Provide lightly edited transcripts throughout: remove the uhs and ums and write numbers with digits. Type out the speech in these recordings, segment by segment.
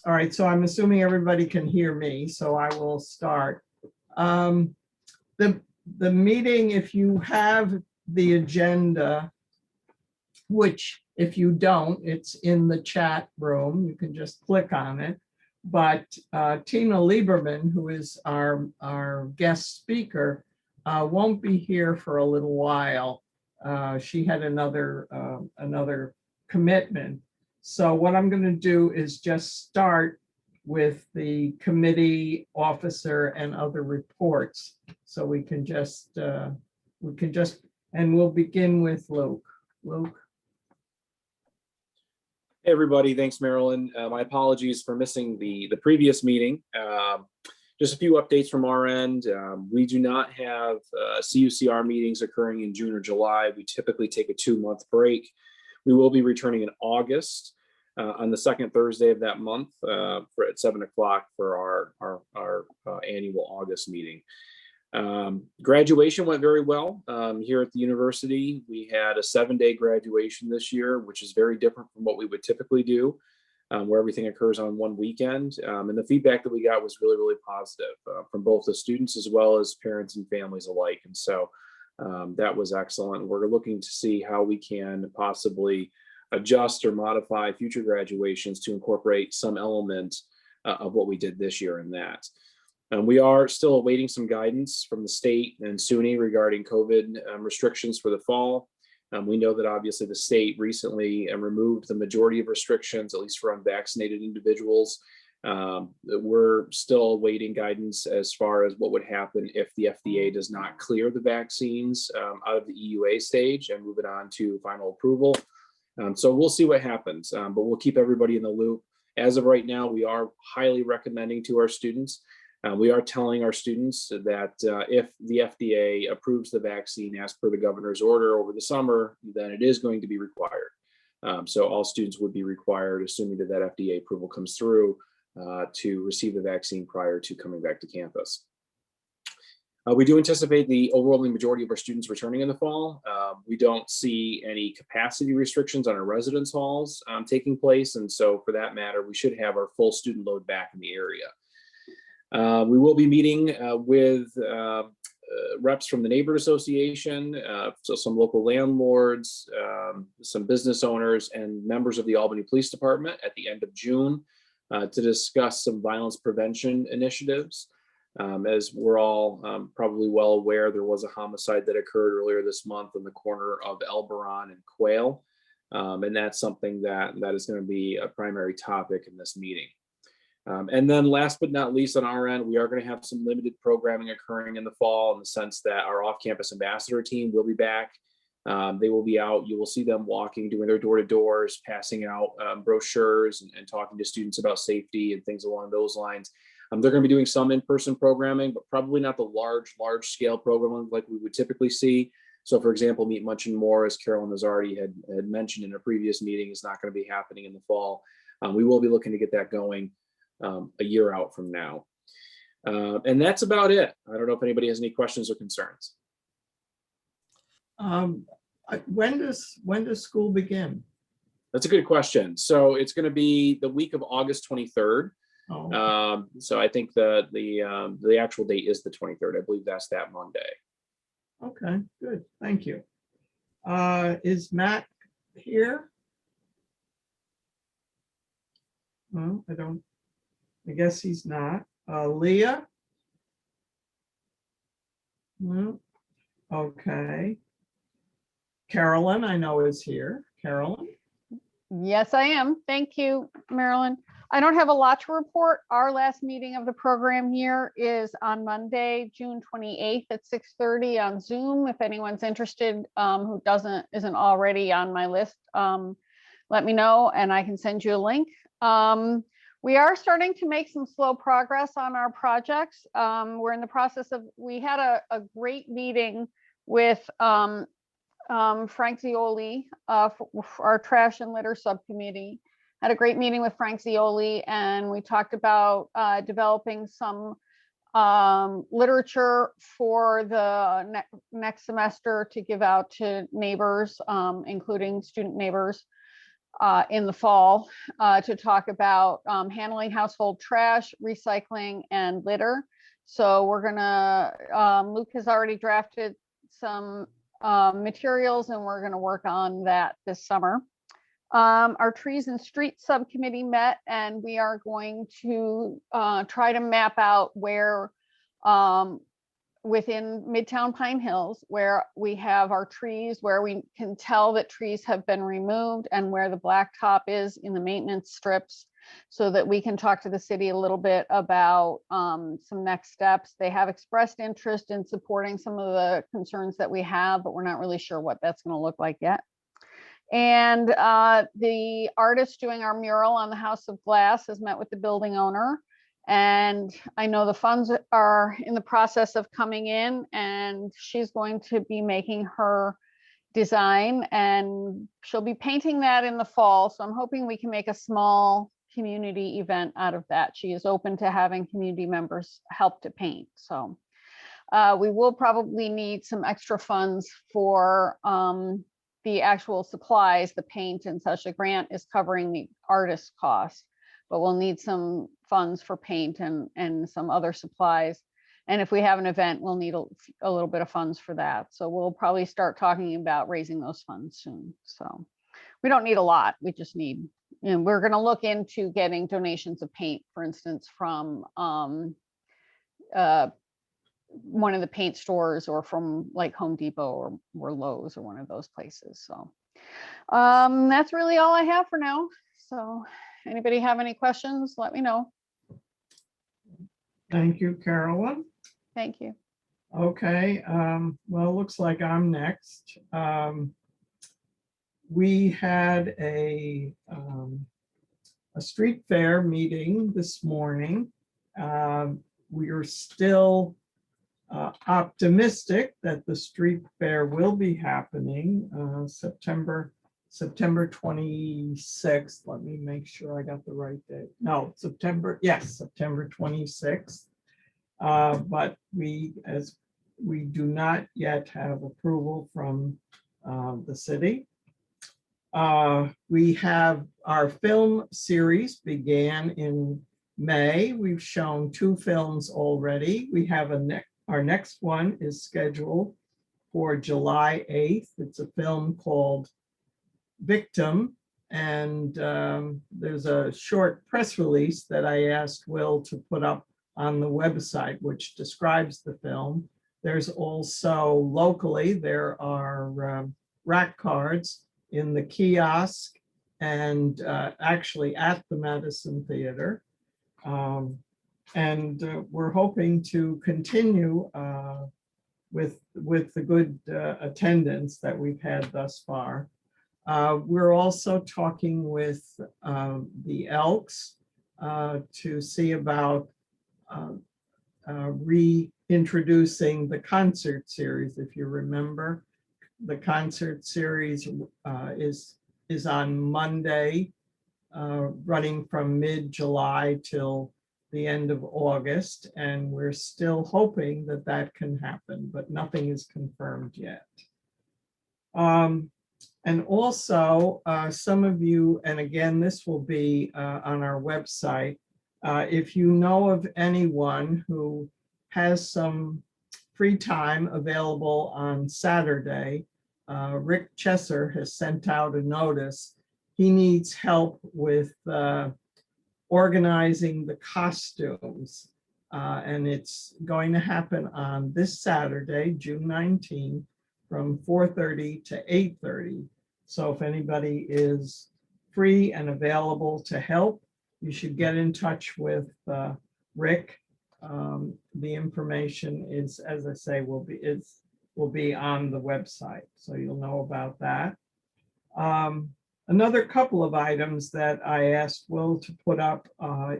All right, so I'm assuming everybody can hear me, so I will start. The meeting, if you have the agenda, which if you don't, it's in the chat room, you can just click on it. But Tina Lieberman, who is our guest speaker, won't be here for a little while. She had another commitment. So what I'm going to do is just start with the committee officer and other reports. So we can just, and we'll begin with Luke. Luke. Hey everybody, thanks Marilyn. My apologies for missing the previous meeting. Just a few updates from our end. We do not have CUCR meetings occurring in June or July. We typically take a 2-month break. We will be returning in August on the second Thursday of that month at 7 o'clock for our annual August meeting. Graduation went very well here at the university. We had a 7-day graduation this year, which is very different from what we would typically do, where everything occurs on one weekend. And the feedback that we got was really, really positive from both the students as well as parents and families alike. And so that was excellent. We're looking to see how we can possibly adjust or modify future graduations to incorporate some element of what we did this year in that. We are still awaiting some guidance from the state and SUNY regarding COVID restrictions for the fall. We know that obviously the state recently removed the majority of restrictions, at least for unvaccinated individuals. We're still awaiting guidance as far as what would happen if the FDA does not clear the vaccines out of the EUA stage and move it on to final approval. So we'll see what happens, but we'll keep everybody in the loop. As of right now, we are highly recommending to our students. We are telling our students that if the FDA approves the vaccine as per the governor's order over the summer, then it is going to be required. So all students would be required, assuming that that FDA approval comes through, to receive the vaccine prior to coming back to campus. We do anticipate the overwhelming majority of our students returning in the fall. We don't see any capacity restrictions on our residence halls taking place. And so for that matter, we should have our full student load back in the area. We will be meeting with reps from the Neighborhood Association, so some local landlords, some business owners, and members of the Albany Police Department at the end of June to discuss some violence prevention initiatives. As we're all probably well aware, there was a homicide that occurred earlier this month on the corner of Albany and Quail, and that's something that is going to be a primary topic in this meeting. And then last but not least on our end, we are going to have some limited programming occurring in the fall in the sense that our off-campus ambassador team will be back. They will be out. You will see them walking, doing their door-to-doors, passing out brochures and talking to students about safety and things along those lines. They're going to be doing some in-person programming, but probably not the large-scale programming like we would typically see. So for example, Meet Much and More, as Carolyn has already had mentioned in a previous meeting, is not going to be happening in the fall. We will be looking to get that going a year out from now. And that's about it. I don't know if anybody has any questions or concerns. When does school begin? That's a good question. So it's going to be the week of August 23rd. Oh. So I think the actual date is the 23rd. I believe that's that Monday. Okay, good. Thank you. Is Matt here? No, I guess he's not. Leah? No. Okay. Carolyn, I know, is here. Carolyn? Yes, I am. Thank you, Marilyn. I don't have a lot to report. Our last meeting of the program here is on Monday, June 28th at 6:30 on Zoom. If anyone's interested who isn't already on my list, let me know and I can send you a link. We are starting to make some slow progress on our projects. We're in the process of, we had a great meeting with Frank Zioli, our trash and litter subcommittee. Had a great meeting with Frank Zioli, and we talked about developing some literature for the next semester to give out to neighbors, including student neighbors. in the fall to talk about handling household trash, recycling, and litter. So we're gonna, Luke has already drafted some materials, and we're gonna work on that this summer. Our trees and streets subcommittee met, and we are going to try to map out where within Midtown Pine Hills, where we have our trees, where we can tell that trees have been removed, and where the blacktop is in the maintenance strips, so that we can talk to the city a little bit about some next steps. They have expressed interest in supporting some of the concerns that we have, but we're not really sure what that's going to look like yet. And the artist doing our mural on the House of Glass has met with the building owner. And I know the funds are in the process of coming in, and she's going to be making her design, and she'll be painting that in the fall. So I'm hoping we can make a small community event out of that. She is open to having community members help to paint. So we will probably need some extra funds for the actual supplies, the paint and such. A grant is covering the artist cost, but we'll need some funds for paint and some other supplies. And if we have an event, we'll need a little bit of funds for that. So we'll probably start talking about raising those funds soon. So we don't need a lot. We just need, and we're going to look into getting donations of paint, for instance, from one of the paint stores, or from like Home Depot or Lowe's, or one of those places. So that's really all I have for now. So anybody have any questions, let me know. Thank you, Carolyn. Thank you. Okay, well, looks like I'm next. We had a street fair meeting this morning. We are still optimistic that the street fair will be happening September 26th. Let me make sure I got the right date. No, September 26th. But we do not yet have approval from the city. We have our film series began in May. We've shown 2 films already. We have our next one is scheduled for July 8th. It's a film called Victim, and there's a short press release that I asked Will to put up on the website, which describes the film. There's also locally, there are rack cards in the kiosk and actually at the Madison Theater. And we're hoping to continue with the good attendance that we've had thus far. We're also talking with the Elks to see about reintroducing the concert series. If you remember, the concert series is on Monday, running from mid-July till the end of August, and we're still hoping that that can happen, but nothing is confirmed yet. And also, some of you, and again, this will be on our website, if you know of anyone who has some free time available on Saturday, Rick Chesser has sent out a notice. He needs help with organizing the costumes. And it's going to happen on this Saturday, June 19th, from 4:30 to 8:30. So if anybody is free and available to help, you should get in touch with Rick. The information is, as I say, will be on the website, so you'll know about that. Another couple of items that I asked Will to put up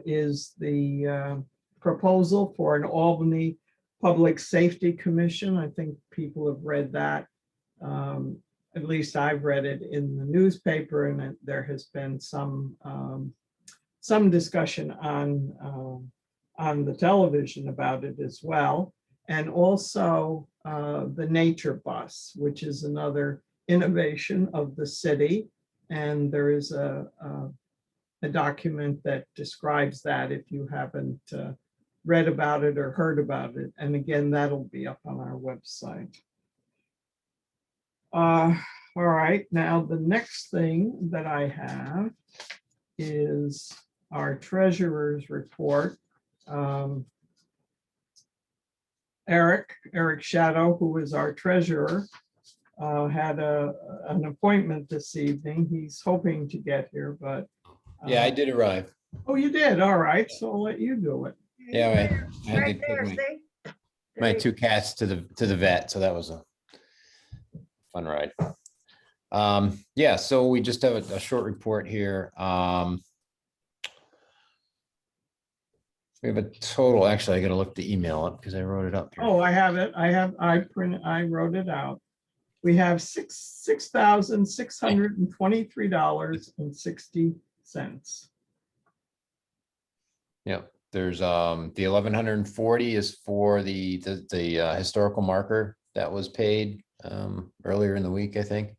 is the proposal for an Albany Public Safety Commission. I think people have read that. At least I've read it in the newspaper, and there has been some discussion on the television about it as well. And also the nature bus, which is another innovation of the city. And there is a document that describes that if you haven't read about it or heard about it. And again, that'll be up on our website. All right, now the next thing that I have is our treasurer's report. Eric Shadow, who is our treasurer, had an appointment this evening. He's hoping to get here, but. Yeah, I did arrive. Oh, you did? All right, so I'll let you do it. Yeah, I had to Right there, take see? my two cats to the vet, so that was a fun ride. Yeah, so we just have a short report here. We have a total, actually, I gotta look the email up because I wrote it up here. Oh, I have it. I wrote it out. We have $6,623.60. Yeah, there's the 1,140 is for the historical marker that was paid earlier in the week, I think.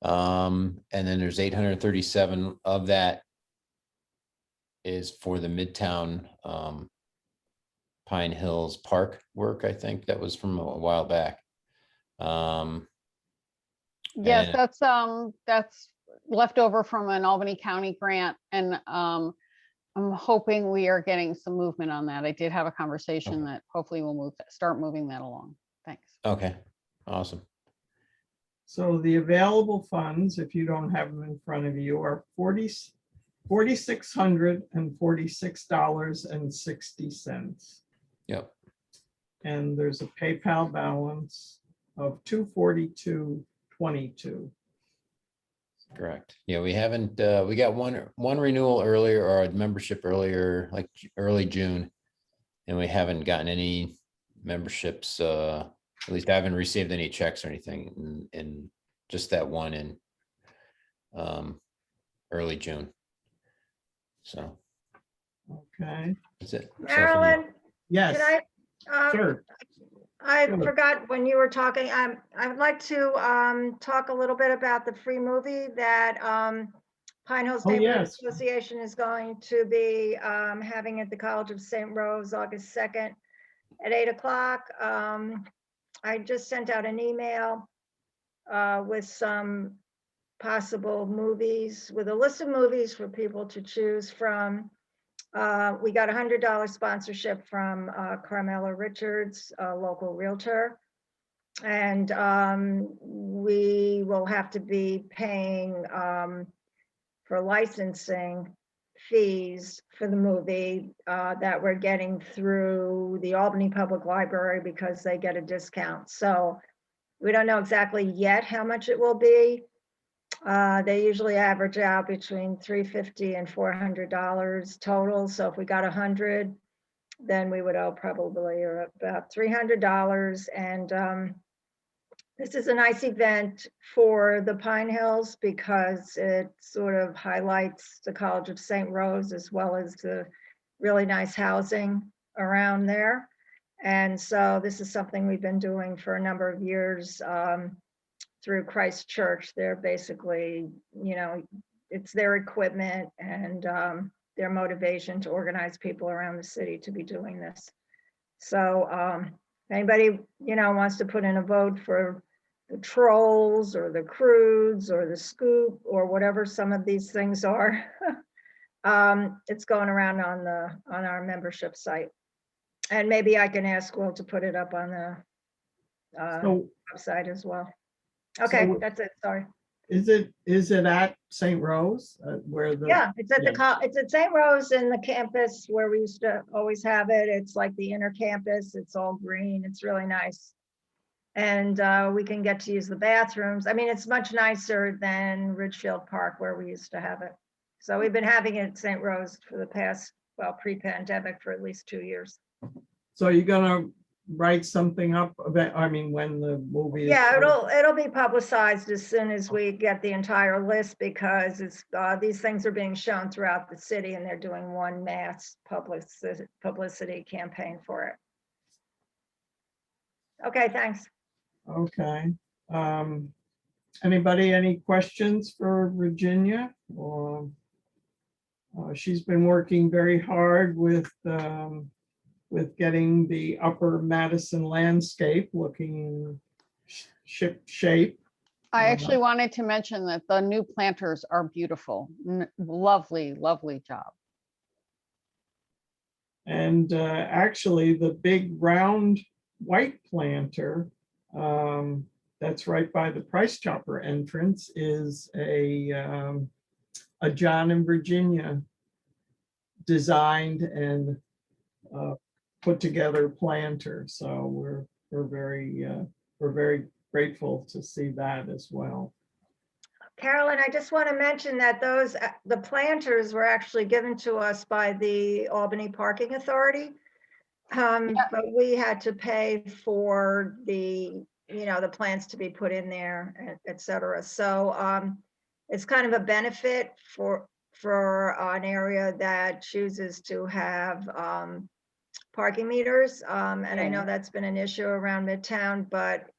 And then there's 837 of that is for the Midtown Pine Hills Park work. I think that was from a while back. Yes, And- that's left over from an Albany County grant, and I'm hoping we are getting some movement on that. I did have a conversation that hopefully will start moving that along. Thanks. Okay, awesome. So the available funds, if you don't have them in front of you, are $4,646.60. Yep. And there's a PayPal balance of $242.22. Correct. Yeah, we haven't, we got one renewal earlier, or a membership earlier, like early June. And we haven't gotten any memberships, at least I haven't received any checks or anything in just that one in early June. So Okay, that's it. Marilyn, yes, can I, sure. I Sure. forgot when you were talking, I would like to talk a little bit about the free movie that Pine Hills Oh, Neighborhood yes. Association is going to be having at the College of St. Rose, August 2nd at 8 o'clock. I just sent out an email with some possible movies, with a list of movies for people to choose from. We got $100 sponsorship from Carmela Richards, a local realtor. And we will have to be paying for licensing fees for the movie that we're getting through the Albany Public Library because they get a discount. So we don't know exactly yet how much it will be. They usually average out between $350 and $400 total. So if we got 100, then we would owe probably about $300. And this is a nice event for the Pine Hills because it sort of highlights the College of St. Rose as well as the really nice housing around there. And so this is something we've been doing for a number of years. Through Christ Church. They're basically, you know, it's their equipment and their motivation to organize people around the city to be doing this. So anybody, you know, wants to put in a vote for the Trolls or the Crudes or the Scoop or whatever some of these things are, it's going around on our membership site. And maybe I can ask Will to put it up on the website as well. Okay, So- that's it, sorry. Is it at St. Rose where the? Yeah, it's at yeah. it's at St. Rose in the campus where we used to always have it. It's like the inner campus. It's all green. It's really nice. And we can get to use the bathrooms. I mean, it's much nicer than Ridgefield Park where we used to have it. So we've been having it at St. Rose for the past, well, pre-pandemic for at least 2 years. So you're gonna write something up about, I mean, when the movie is? Yeah, it'll be publicized as soon as we get the entire list because it's these things are being shown throughout the city and they're doing one mass publicity campaign for it. Okay, thanks. Okay. Anybody, any questions for Virginia? She's been working very hard with getting the upper Madison landscape looking ship shape. I actually wanted to mention that the new planters are beautiful. Lovely, lovely job. And actually, the big round white planter that's right by the Price Chopper entrance is a John and Virginia designed and put together planter. So we're very grateful to see that as well. Carolyn, I just want to mention that the planters were actually given to us by the Albany Parking Authority. But we had to pay for the plants to be put in there, et cetera. So it's kind of a benefit for an area that chooses to have parking meters. And I know that's been an issue around Midtown, but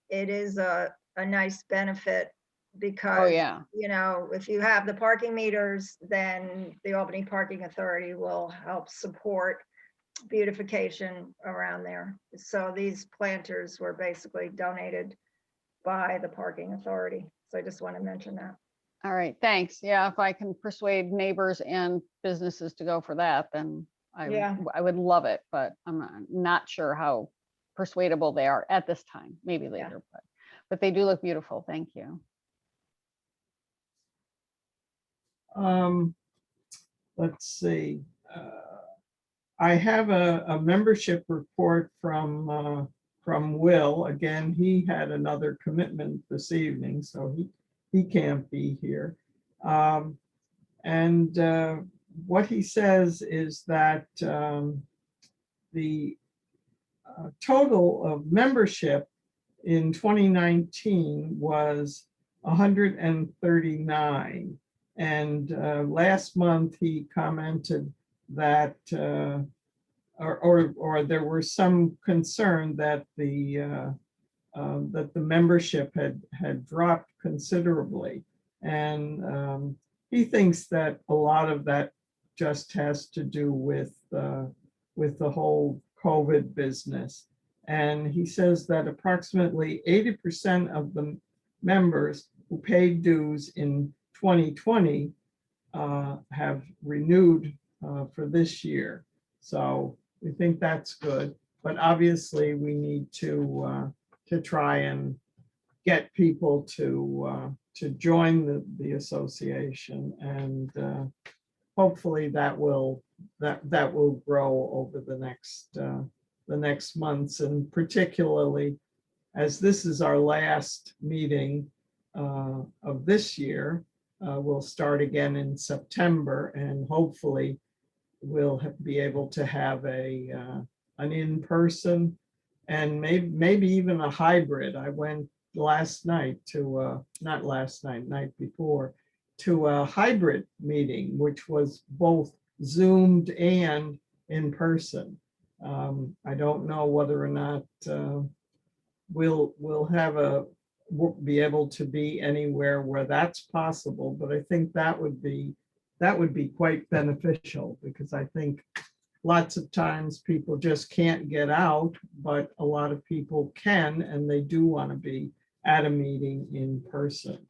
it is a nice benefit because, if you have the parking meters, then the Albany Parking Authority will help support beautification around there. So these planters were basically donated by the parking authority. So I just want to mention that. All right, thanks. Yeah, if I can persuade neighbors and businesses to go for that, then I would love it, but I'm not sure how persuadable they are at this time, maybe later, but they do look beautiful. Thank you. Let's see. I have a membership report from Will. Again, he had another commitment this evening, so he can't be here. And what he says is that the total of membership in 2019 was 139. And last month he commented that or there were some concern that the membership had dropped considerably, and he thinks that a lot of that just has to do with the whole COVID business. And he says that approximately 80% of the members who paid dues in 2020 have renewed for this year. So we think that's good, but obviously we need to try and get people to join the association, and hopefully that will grow over the next months, and particularly as this is our last meeting of this year. We'll start again in September, and hopefully we'll be able to have an in-person and maybe even a hybrid. I went last night to not last night, night before, to a hybrid meeting, which was both Zoomed and in person. I don't know whether or not we'll be able to be anywhere where that's possible, but I think that would be quite beneficial, because I think lots of times people just can't get out, but a lot of people can, and they do want to be at a meeting in person.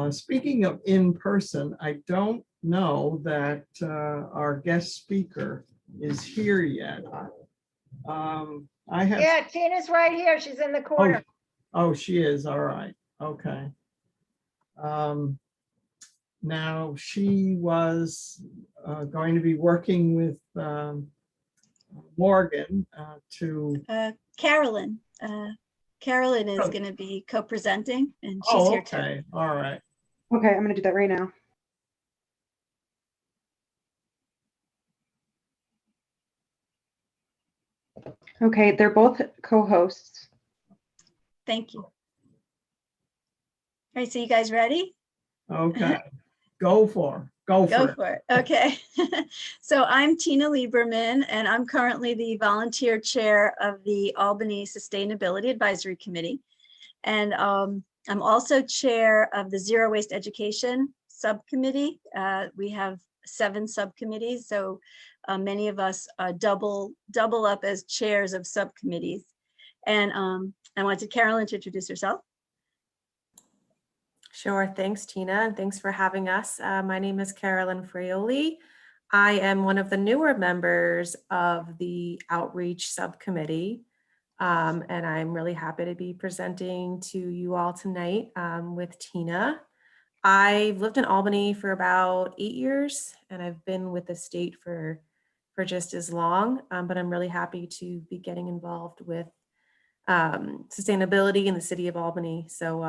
Speaking of in person, I don't know that our guest speaker is here yet. Yeah, Tina's right here. She's in the corner. Oh, she is. All right. Okay. Now she was going to be working with Morgan to. Carolyn. Carolyn is going to be co-presenting, and she's here too. Okay. All right. Okay, I'm going to do that right now. Okay, they're both co-hosts. Thank you. All right, so you guys ready? Okay, go for it. Okay. So I'm Tina Lieberman, and I'm currently the volunteer chair of the Albany Sustainability Advisory Committee. And I'm also chair of the Zero Waste Education Subcommittee. We have 7 subcommittees, so many of us double up as chairs of subcommittees. And I wanted Carolyn to introduce herself. Sure. Thanks, Tina, and thanks for having us. My name is Carolyn Report. I am one of the newer members of the Outreach Subcommittee, and I'm really happy to be presenting to you all tonight with Tina. I've lived in Albany for about 8 years, and I've been with the state for just as long, but I'm really happy to be getting involved with sustainability in the city of Albany. So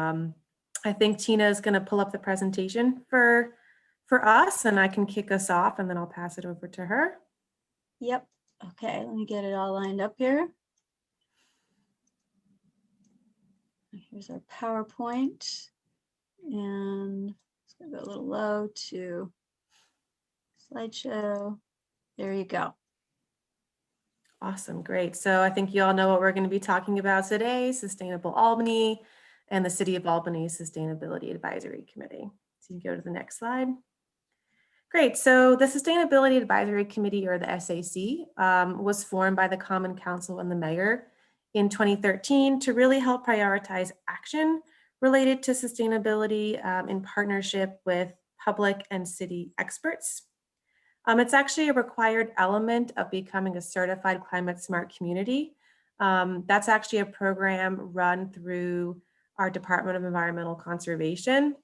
I think Tina is going to pull up the presentation for us, and I can kick us off, and then I'll pass it over to her. Yep. Okay, let me get it all lined up here. Here's our PowerPoint. And it's going to go a little low to slideshow. There you go. Awesome, great. So I think you all know what we're going to be talking about today, Sustainable Albany and the City of Albany Sustainability Advisory Committee. So you can go to the next slide. Great, so the Sustainability Advisory Committee, or the SAC, was formed by the Common Council and the Mayor in 2013 to really help prioritize action related to sustainability in partnership with public and city experts. It's actually a required element of becoming a certified climate smart community. That's actually a program run through our Department of Environmental Conservation.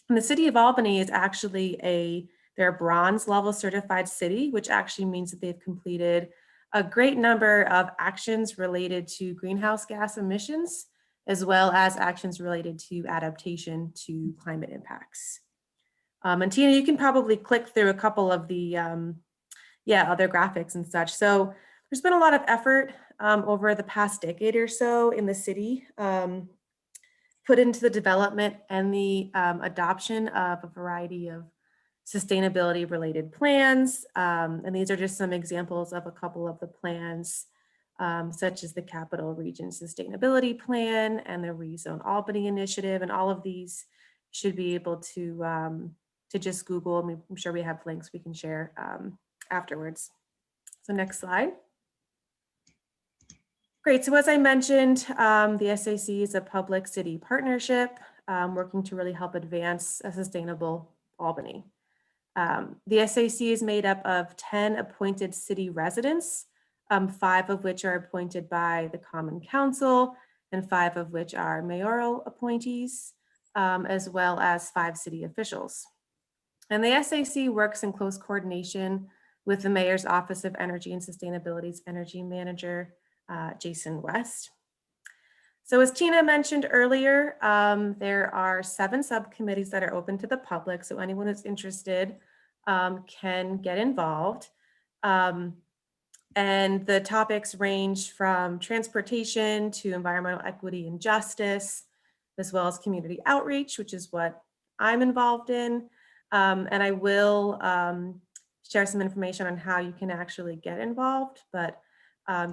And the City of Albany is actually they're a bronze level certified city, which actually means that they've completed a great number of actions related to greenhouse gas emissions, as well as actions related to adaptation to climate impacts. And Tina, you can probably click through a couple of the other graphics and such. So there's been a lot of effort over the past decade or so in the city put into the development and the adoption of a variety of sustainability related plans. And these are just some examples of a couple of the plans, such as the Capital Region Sustainability Plan and the Rezone Albany Initiative. And all of these should be able to just Google. I mean, I'm sure we have links we can share afterwards. So next slide. Great, so as I mentioned, the SAC is a public city partnership working to really help advance a sustainable Albany. The SAC is made up of 10 appointed city residents, 5 of which are appointed by the Common Council and 5 of which are mayoral appointees, as well as 5 city officials. And the SAC works in close coordination with the Mayor's Office of Energy and Sustainability's Energy Manager, Jason West. So as Tina mentioned earlier, there are 7 subcommittees that are open to the public. So anyone who's interested can get involved. And the topics range from transportation to environmental equity and justice, as well as community outreach, which is what I'm involved in. And I will share some information on how you can actually get involved. But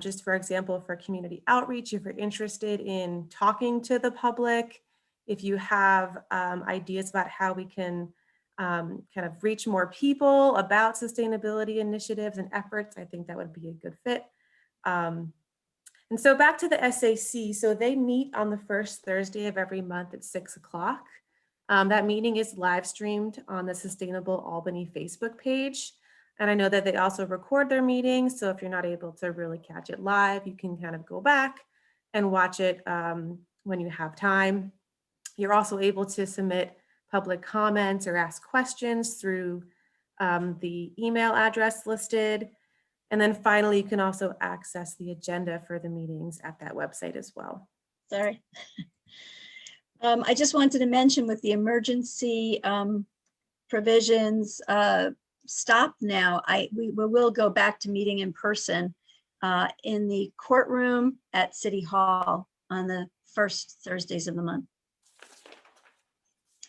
just for example, for community outreach, if you're interested in talking to the public, if you have ideas about how we can kind of reach more people about sustainability initiatives and efforts, I think that would be a good fit. And so back to the SAC. So they meet on the first Thursday of every month at 6 o'clock. That meeting is live streamed on the Sustainable Albany Facebook page. And I know that they also record their meetings. So if you're not able to really catch it live, you can kind of go back and watch it when you have time. You're also able to submit public comments or ask questions through the email address listed. And then finally, you can also access the agenda for the meetings at that website as well. Sorry. I just wanted to mention with the emergency provisions stopped now, we will go back to meeting in person in the courtroom at City Hall on the first Thursdays of the month.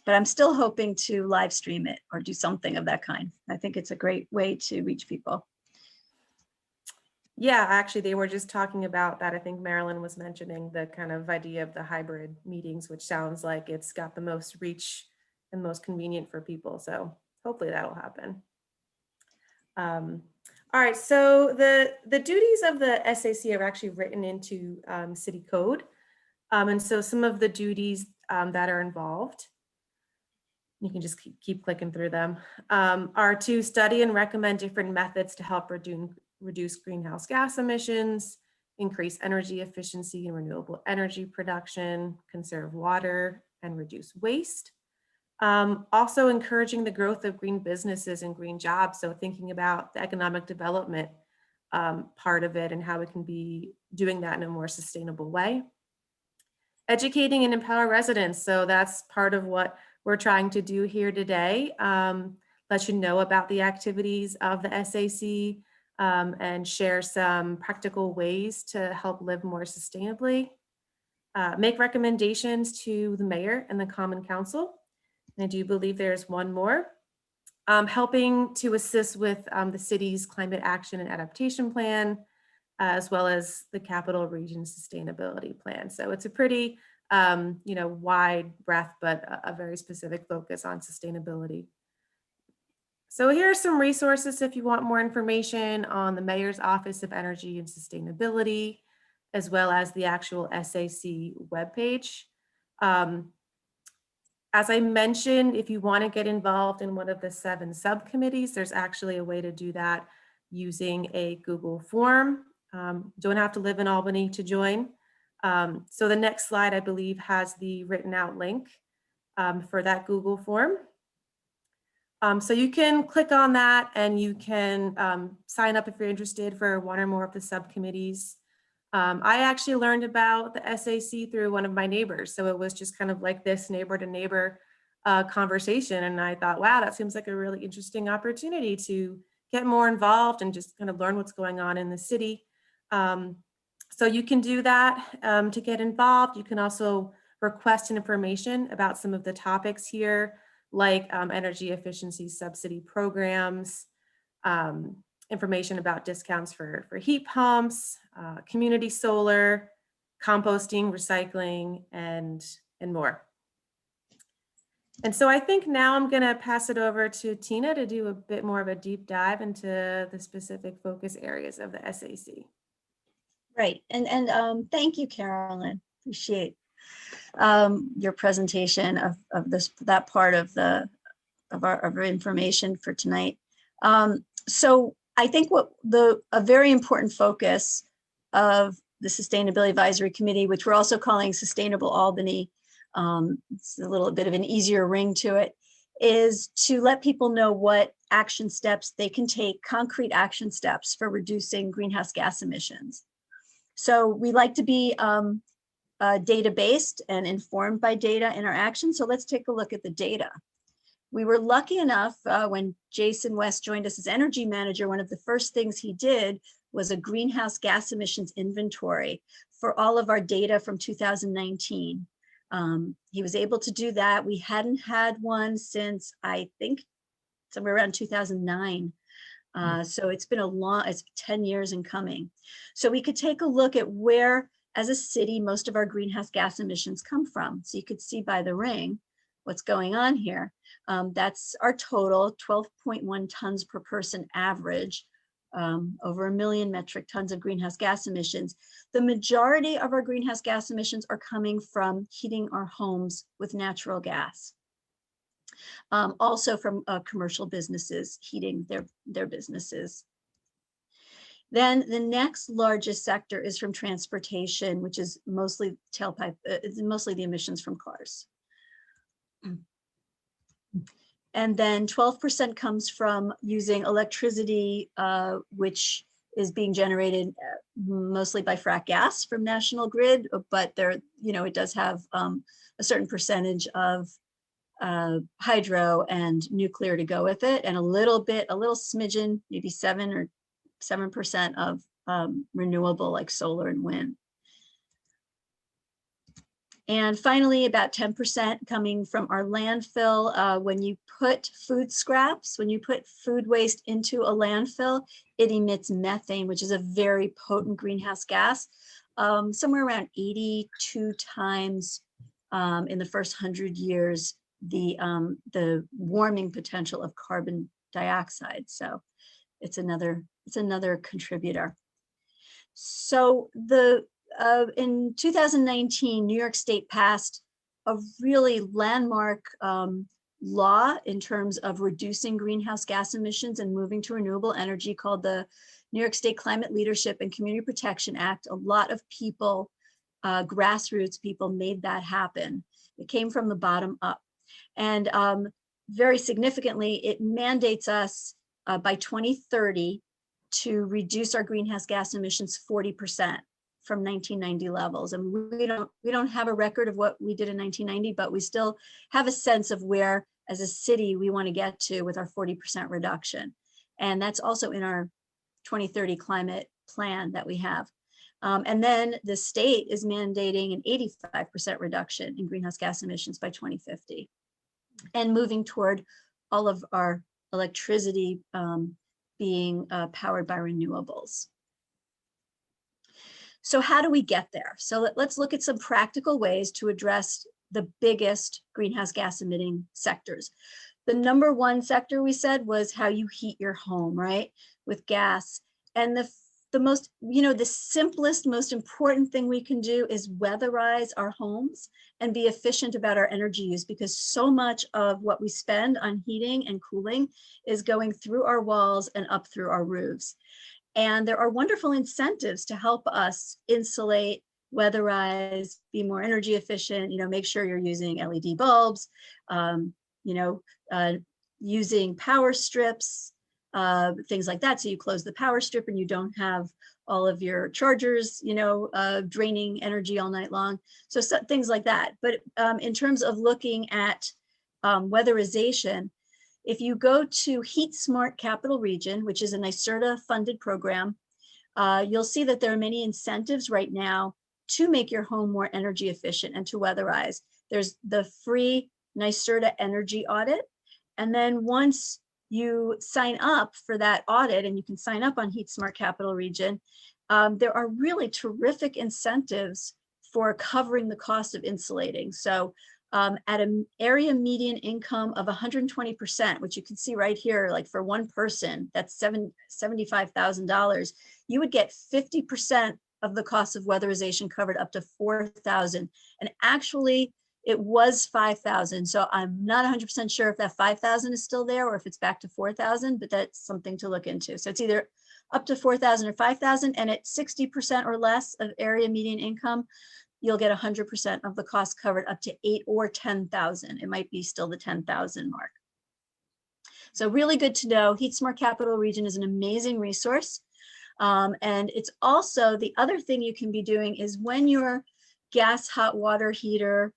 But I'm still hoping to live stream it or do something of that kind. I think it's a great way to reach people. Yeah, actually, they were just talking about that. I think Marilyn was mentioning the kind of idea of the hybrid meetings, which sounds like it's got the most reach and most convenient for people. So hopefully that'll happen. All right, so the duties of the SAC are actually written into city code. And so some of the duties that are involved, you can just keep clicking through them, are to study and recommend different methods to help reduce greenhouse gas emissions, increase energy efficiency and renewable energy production, conserve water, and reduce waste. Also encouraging the growth of green businesses and green jobs. So thinking about the economic development part of it and how we can be doing that in a more sustainable way. Educating and empower residents. So that's part of what we're trying to do here today. Let you know about the activities of the SAC and share some practical ways to help live more sustainably. Make recommendations to the mayor and the Common Council. And I do believe there's one more. Helping to assist with the city's climate action and adaptation plan, as well as the Capital Region Sustainability Plan. So it's a pretty wide breadth, but a very specific focus on sustainability. So here are some resources if you want more information on the Mayor's Office of Energy and Sustainability, as well as the actual SAC webpage. As I mentioned, if you want to get involved in one of the 7 subcommittees, there's actually a way to do that using a Google form. Don't have to live in Albany to join. So the next slide, I believe, has the written out link for that Google form. So you can click on that and you can sign up if you're interested for one or more of the subcommittees. I actually learned about the SAC through one of my neighbors. So it was just kind of like this neighbor to neighbor conversation. And I thought, wow, that seems like a really interesting opportunity to get more involved and just kind of learn what's going on in the city. So you can do that to get involved. You can also request information about some of the topics here, like energy efficiency subsidy programs, information about discounts for heat pumps, community solar, composting, recycling, and more. And so I think now I'm going to pass it over to Tina to do a bit more of a deep dive into the specific focus areas of the SAC. Right, and thank you, Carolyn. Appreciate your presentation of that part of our information for tonight. So I think a very important focus of the Sustainability Advisory Committee, which we're also calling Sustainable Albany, it's a little bit of an easier ring to it, is to let people know what action steps they can take, concrete action steps for reducing greenhouse gas emissions. So we like to be data-based and informed by data in our actions. So let's take a look at the data. We were lucky enough when Jason West joined us as energy manager, one of the first things he did was a greenhouse gas emissions inventory for all of our data from 2019. He was able to do that. We hadn't had one since, I think, somewhere around 2009. So it's been it's 10 years in coming. So we could take a look at where, as a city, most of our greenhouse gas emissions come from. So you could see by the ring what's going on here. That's our total, 12.1 tons per person average, over 1 million metric tons of greenhouse gas emissions. The majority of our greenhouse gas emissions are coming from heating our homes with natural gas. Also from commercial businesses heating their businesses. Then the next largest sector is from transportation, which is mostly tailpipe, mostly the emissions from cars. And then 12% comes from using electricity, which is being generated mostly by frack gas from National Grid, but it does have a certain percentage of hydro and nuclear to go with it, and a little smidgen, maybe 7% of renewable, like solar and wind. And finally, about 10% coming from our landfill. When you put food scraps, when you put food waste into a landfill, it emits methane, which is a very potent greenhouse gas, somewhere around 82 times in the first 100 years, the warming potential of carbon dioxide. So it's another contributor. So in 2019, New York State passed a really landmark law in terms of reducing greenhouse gas emissions and moving to renewable energy, called the New York State Climate Leadership and Community Protection Act. A lot of people, grassroots people, made that happen. It came from the bottom up. And very significantly, it mandates us by 2030 to reduce our greenhouse gas emissions 40% from 1990 levels. And we don't have a record of what we did in 1990, but we still have a sense of where, as a city, we want to get to with our 40% reduction. And that's also in our 2030 climate plan that we have. And then the state is mandating an 85% reduction in greenhouse gas emissions by 2050, and moving toward all of our electricity being powered by renewables. So how do we get there? So let's look at some practical ways to address the biggest greenhouse gas emitting sectors. The number one sector, we said, was how you heat your home, right? With gas. And the most, the simplest, most important thing we can do is weatherize our homes and be efficient about our energy use, because so much of what we spend on heating and cooling is going through our walls and up through our roofs. And there are wonderful incentives to help us insulate, weatherize, be more energy efficient, make sure you're using LED bulbs, using power strips, things like that. So you close the power strip and you don't have all of your chargers, draining energy all night long. So things like that. But in terms of looking at weatherization, if you go to Heat Smart Capital Region, which is a NYSERDA funded program, you'll see that there are many incentives right now to make your home more energy efficient and to weatherize. There's the free NYSERDA energy audit. And then once you sign up for that audit, and you can sign up on Heat Smart Capital Region, there are really terrific incentives for covering the cost of insulating. So at an area median income of 120%, which you can see right here, like for one person, that's $75,000, you would get 50% of the cost of weatherization covered, up to $4,000. And actually, it was $5,000. So I'm not 100% sure if that $5,000 is still there or if it's back to $4,000, but that's something to look into. So it's either up to $4,000 or $5,000, and at 60% or less of area median income, you'll get 100% of the cost covered, up to $8,000 or $10,000. It might be still the 10,000 mark. So really good to know. Heat Smart Capital Region is an amazing resource. And it's also, the other thing you can be doing is when your gas hot water heater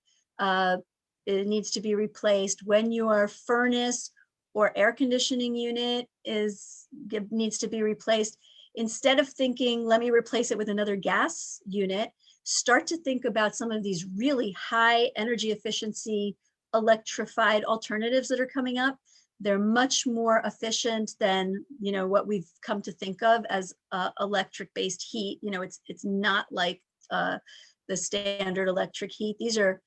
it needs to be replaced, when your furnace or air conditioning unit needs to be replaced, instead of thinking, let me replace it with another gas unit, start to think about some of these really high energy efficiency electrified alternatives that are coming up. They're much more efficient than what we've come to think of as electric-based heat. It's not like the standard electric heat. These are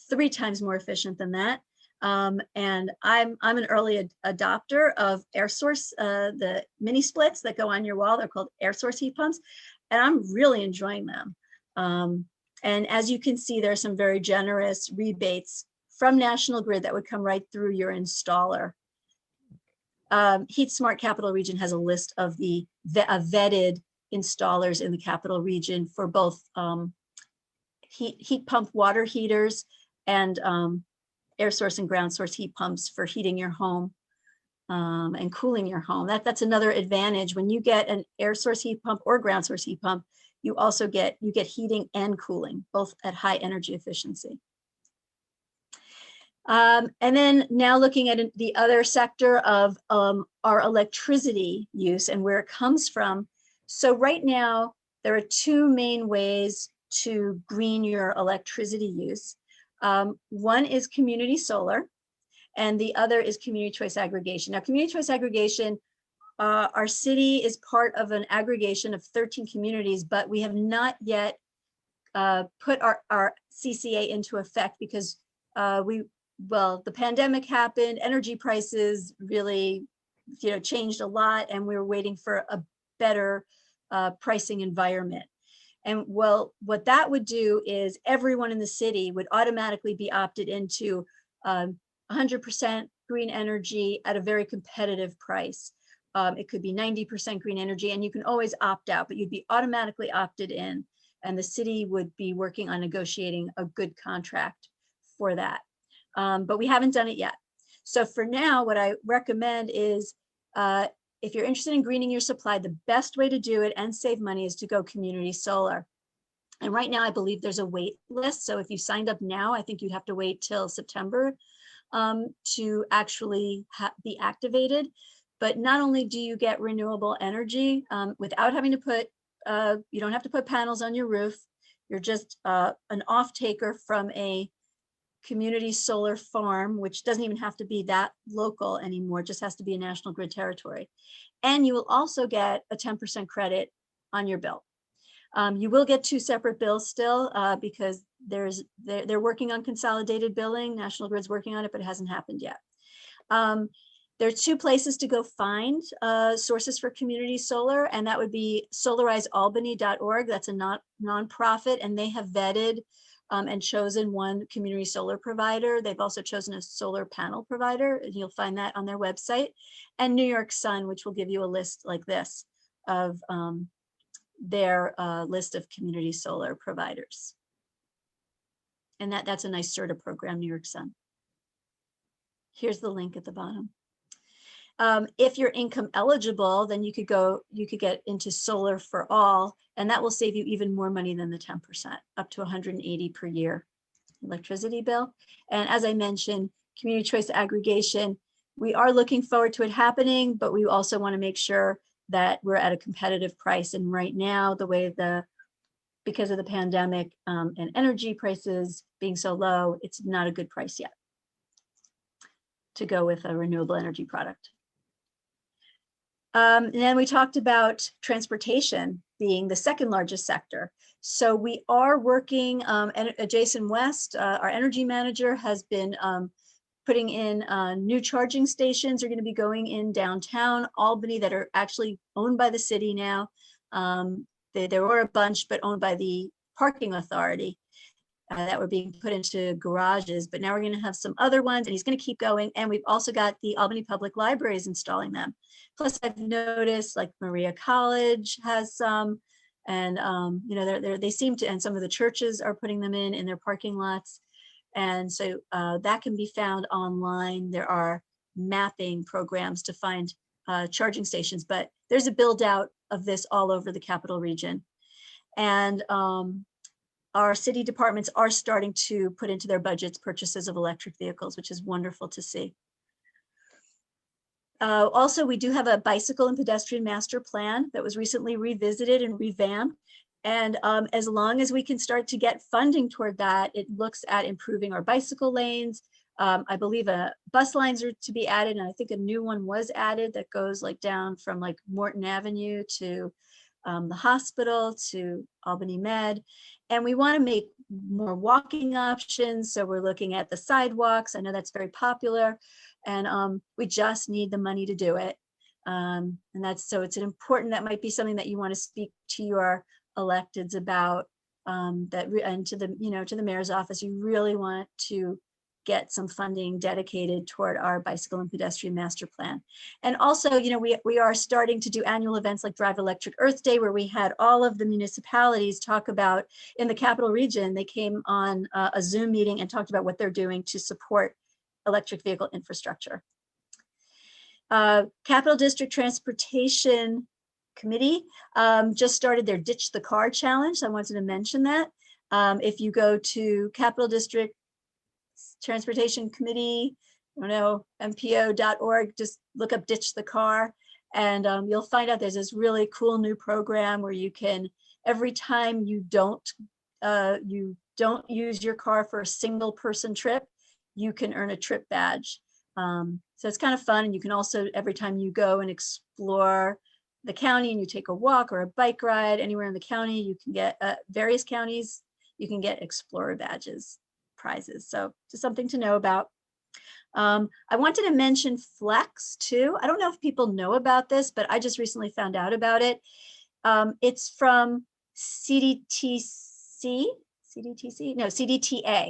3 times more efficient than that. And I'm an early adopter of air source, the mini splits that go on your wall. They're called air source heat pumps, and I'm really enjoying them. And as you can see, there are some very generous rebates from National Grid that would come right through your installer. Heat Smart Capital Region has a list of the vetted installers in the Capital Region for both heat pump water heaters and air source and ground source heat pumps for heating your home and cooling your home. That's another advantage. When you get an air source heat pump or ground source heat pump, you also get heating and cooling, both at high energy efficiency. And then now looking at the other sector of our electricity use and where it comes from. So right now, there are 2 main ways to green your electricity use. One is community solar, and the other is community choice aggregation. Now, community choice aggregation, our city is part of an aggregation of 13 communities, but we have not yet put our CCA into effect because the pandemic happened, energy prices really, changed a lot, and we were waiting for a better pricing environment. And well, what that would do is everyone in the city would automatically be opted into 100% green energy at a very competitive price. It could be 90% green energy, and you can always opt out, but you'd be automatically opted in, and the city would be working on negotiating a good contract for that. But we haven't done it yet. So for now, what I recommend is if you're interested in greening your supply, the best way to do it and save money is to go community solar. And right now, I believe there's a wait list. So if you signed up now, I think you'd have to wait till September to actually be activated. But not only do you get renewable energy without having to put, you don't have to put panels on your roof. You're just an off taker from a community solar farm, which doesn't even have to be that local anymore, just has to be a national grid territory. And you will also get a 10% credit on your bill. You will get 2 separate bills still because they're working on consolidated billing. National Grid's working on it, but it hasn't happened yet. There are 2 places to go find sources for community solar, and that would be solarizealbany.org. That's a nonprofit, and they have vetted and chosen one community solar provider. They've also chosen a solar panel provider, and you'll find that on their website. And New York Sun, which will give you a list like this of their list of community solar providers. And that's a nice CERTA program, New York Sun. Here's the link at the bottom. If you're income eligible, then you could get into solar for all, and that will save you even more money than the 10%, up to $180 per year electricity bill. And as I mentioned, community choice aggregation, we are looking forward to it happening, but we also want to make sure that we're at a competitive price. And right now, because of the pandemic and energy prices being so low, it's not a good price yet to go with a renewable energy product. And then we talked about transportation being the second largest sector. So we are working, and Jason West, our energy manager, has been putting in new charging stations. Are going to be going in downtown Albany that are actually owned by the city now. There were a bunch, but owned by the parking authority that were being put into garages. But now we're going to have some other ones, and he's going to keep going. And we've also got the Albany Public Libraries installing them. Plus, I've noticed like Maria College has some, and they seem to, and some of the churches are putting them in their parking lots. And so that can be found online. There are mapping programs to find charging stations, but there's a build out of this all over the capital region. And our city departments are starting to put into their budgets purchases of electric vehicles, which is wonderful to see. Also, we do have a bicycle and pedestrian master plan that was recently revisited and revamped. And as long as we can start to get funding toward that, it looks at improving our bicycle lanes. I believe bus lines are to be added, and I think a new one was added that goes like down from like Morton Avenue to the hospital to Albany Med. And we want to make more walking options. So we're looking at the sidewalks. I know that's very popular, and we just need the money to do it. And it's important, that might be something that you want to speak to your electeds about, and to the mayor's office. You really want to get some funding dedicated toward our bicycle and pedestrian master plan. And also, we are starting to do annual events like Drive Electric Earth Day, where we had all of the municipalities talk about, in the capital region, they came on a Zoom meeting and talked about what they're doing to support electric vehicle infrastructure. Capital District Transportation Committee just started their Ditch the Car Challenge. I wanted to mention that. If you go to Capital District Transportation Committee, mpo.org, just look up Ditch the Car, and you'll find out there's this really cool new program where you can, every time you don't you don't use your car for a single person trip, you can earn a trip badge. So it's kind of fun. And you can also, every time you go and explore the county and you take a walk or a bike ride anywhere in the county, you can get various counties, you can get Explorer badges, prizes. So just something to know about. I wanted to mention Flex too. I don't know if people know about this, but I just recently found out about it. It's from CDTA,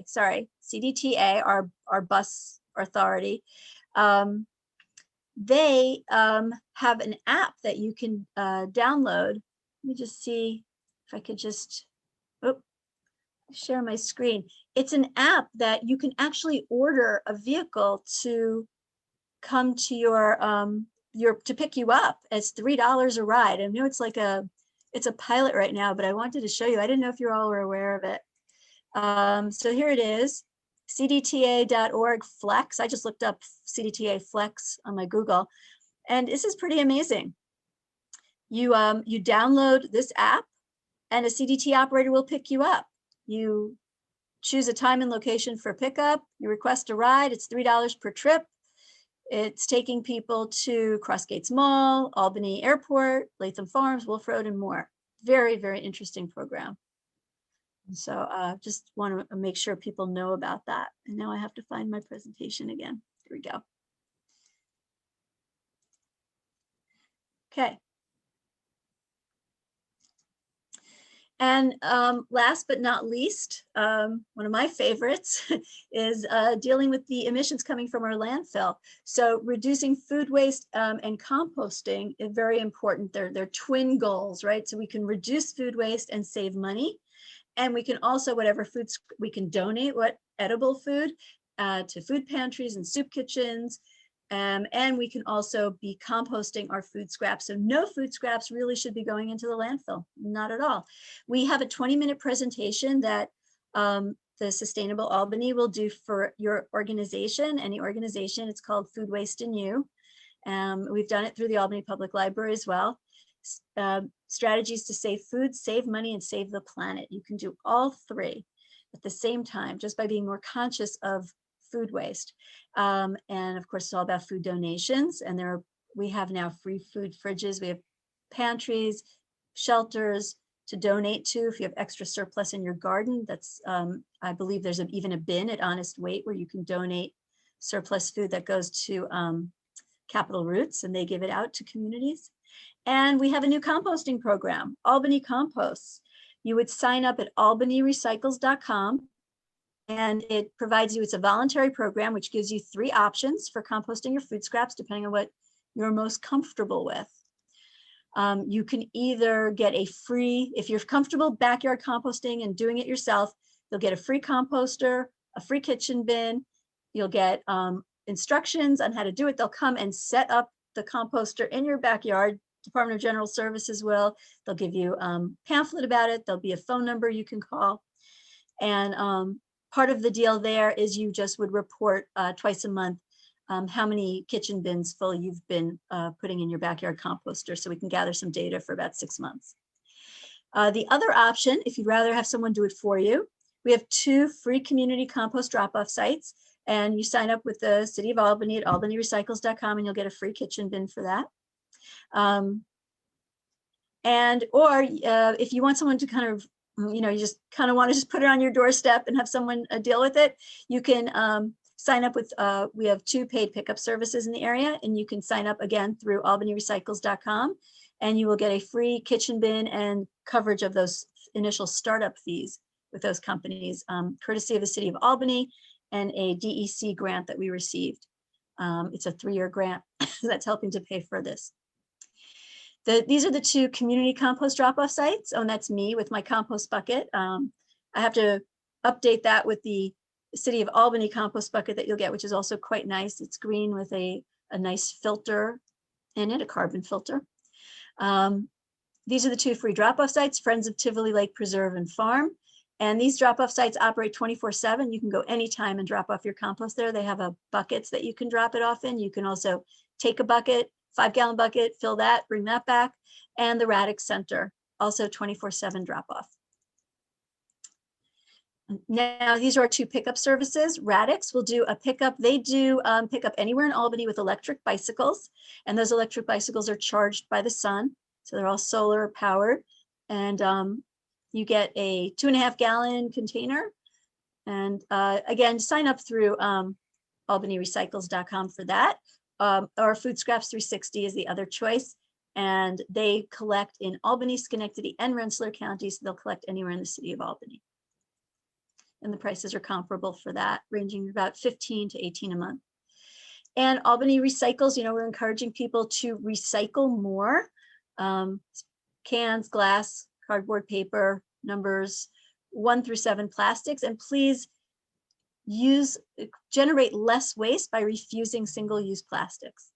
sorry, CDTA, our bus authority. They have an app that you can download. Let me just see if I could just share my screen. It's an app that you can actually order a vehicle to come to your to pick you up. It's $3 a ride. I know it's like it's a pilot right now, but I wanted to show you. I didn't know if you all were aware of it. So here it is, cdta.org Flex. I just looked up CDTA Flex on my Google, and this is pretty amazing. You download this app, and a CDT operator will pick you up. You choose a time and location for pickup. You request a ride. It's $3 per trip. It's taking people to Crossgates Mall, Albany Airport, Latham Farms, Wolf Road, and more. Very, very interesting program. So just want to make sure people know about that. And now I have to find my presentation again. Here we go. Okay. And last but not least, one of my favorites is dealing with the emissions coming from our landfill. So reducing food waste and composting is very important. They're twin goals, right? So we can reduce food waste and save money. And we can also, whatever foods, we can donate edible food to food pantries and soup kitchens. And we can also be composting our food scraps. So no food scraps really should be going into the landfill, not at all. We have a 20-minute presentation that the Sustainable Albany will do for your organization, any organization. It's called Food Waste and You. We've done it through the Albany Public Library as well. Strategies to save food, save money, and save the planet. You can do all three at the same time, just by being more conscious of food waste. And of course, it's all about food donations. And we have now free food fridges. We have pantries, shelters to donate to. If you have extra surplus in your garden, that's, I believe there's even a bin at Honest Weight where you can donate surplus food that goes to Capital Roots, and they give it out to communities. And we have a new composting program, Albany Composts. You would sign up at albanyrecycles.com. And it provides you, it's a voluntary program, which gives you 3 options for composting your food scraps, depending on what you're most comfortable with. You can either get a free, if you're comfortable backyard composting and doing it yourself, you'll get a free composter, a free kitchen bin. You'll get instructions on how to do it. They'll come and set up the composter in your backyard. Department of General Services will. They'll give you a pamphlet about it. There'll be a phone number you can call. And part of the deal there is you just would report twice a month how many kitchen bins full you've been putting in your backyard composter, so we can gather some data for about 6 months. The other option, if you'd rather have someone do it for you, we have 2 free community compost drop-off sites, and you sign up with the City of Albany at albanyrecycles.com and you'll get a free kitchen bin for that. Or if you want someone to kind of, you just kind of want to just put it on your doorstep and have someone deal with it, you can sign up with, we have 2 paid pickup services in the area, and you can sign up again through albanyrecycles.com, and you will get a free kitchen bin and coverage of those initial startup fees with those companies, courtesy of the City of Albany and a DEC grant that we received. It's a 3-year grant that's helping to pay for this. These are the 2 community compost drop-off sites. Oh, and that's me with my compost bucket. I have to update that with the City of Albany compost bucket that you'll get, which is also quite nice. It's green with a nice filter in it, a carbon filter. These are the 2 free drop-off sites, Friends of Tivoli Lake Preserve and Farm. And these drop-off sites operate 24/7. You can go anytime and drop off your compost there. They have buckets that you can drop it off in. You can also take a bucket, 5-gallon bucket, fill that, bring that back. And the Radix Center, also 24/7 drop-off. Now, these are our 2 pickup services. Radix will do a pickup. They do pickup anywhere in Albany with electric bicycles. And those electric bicycles are charged by the sun. So they're all solar powered. And you get a 2.5 gallon container. And again, sign up through albanyrecycles.com for that. Or Food Scraps 360 is the other choice. And they collect in Albany, Schenectady, and Rensselaer counties. So they'll collect anywhere in the city of Albany. And the prices are comparable for that, ranging about 15 to 18 a month. And Albany Recycles, we're encouraging people to recycle more. Cans, glass, cardboard, paper, numbers 1 through 7 plastics. And please generate less waste by refusing single-use plastics.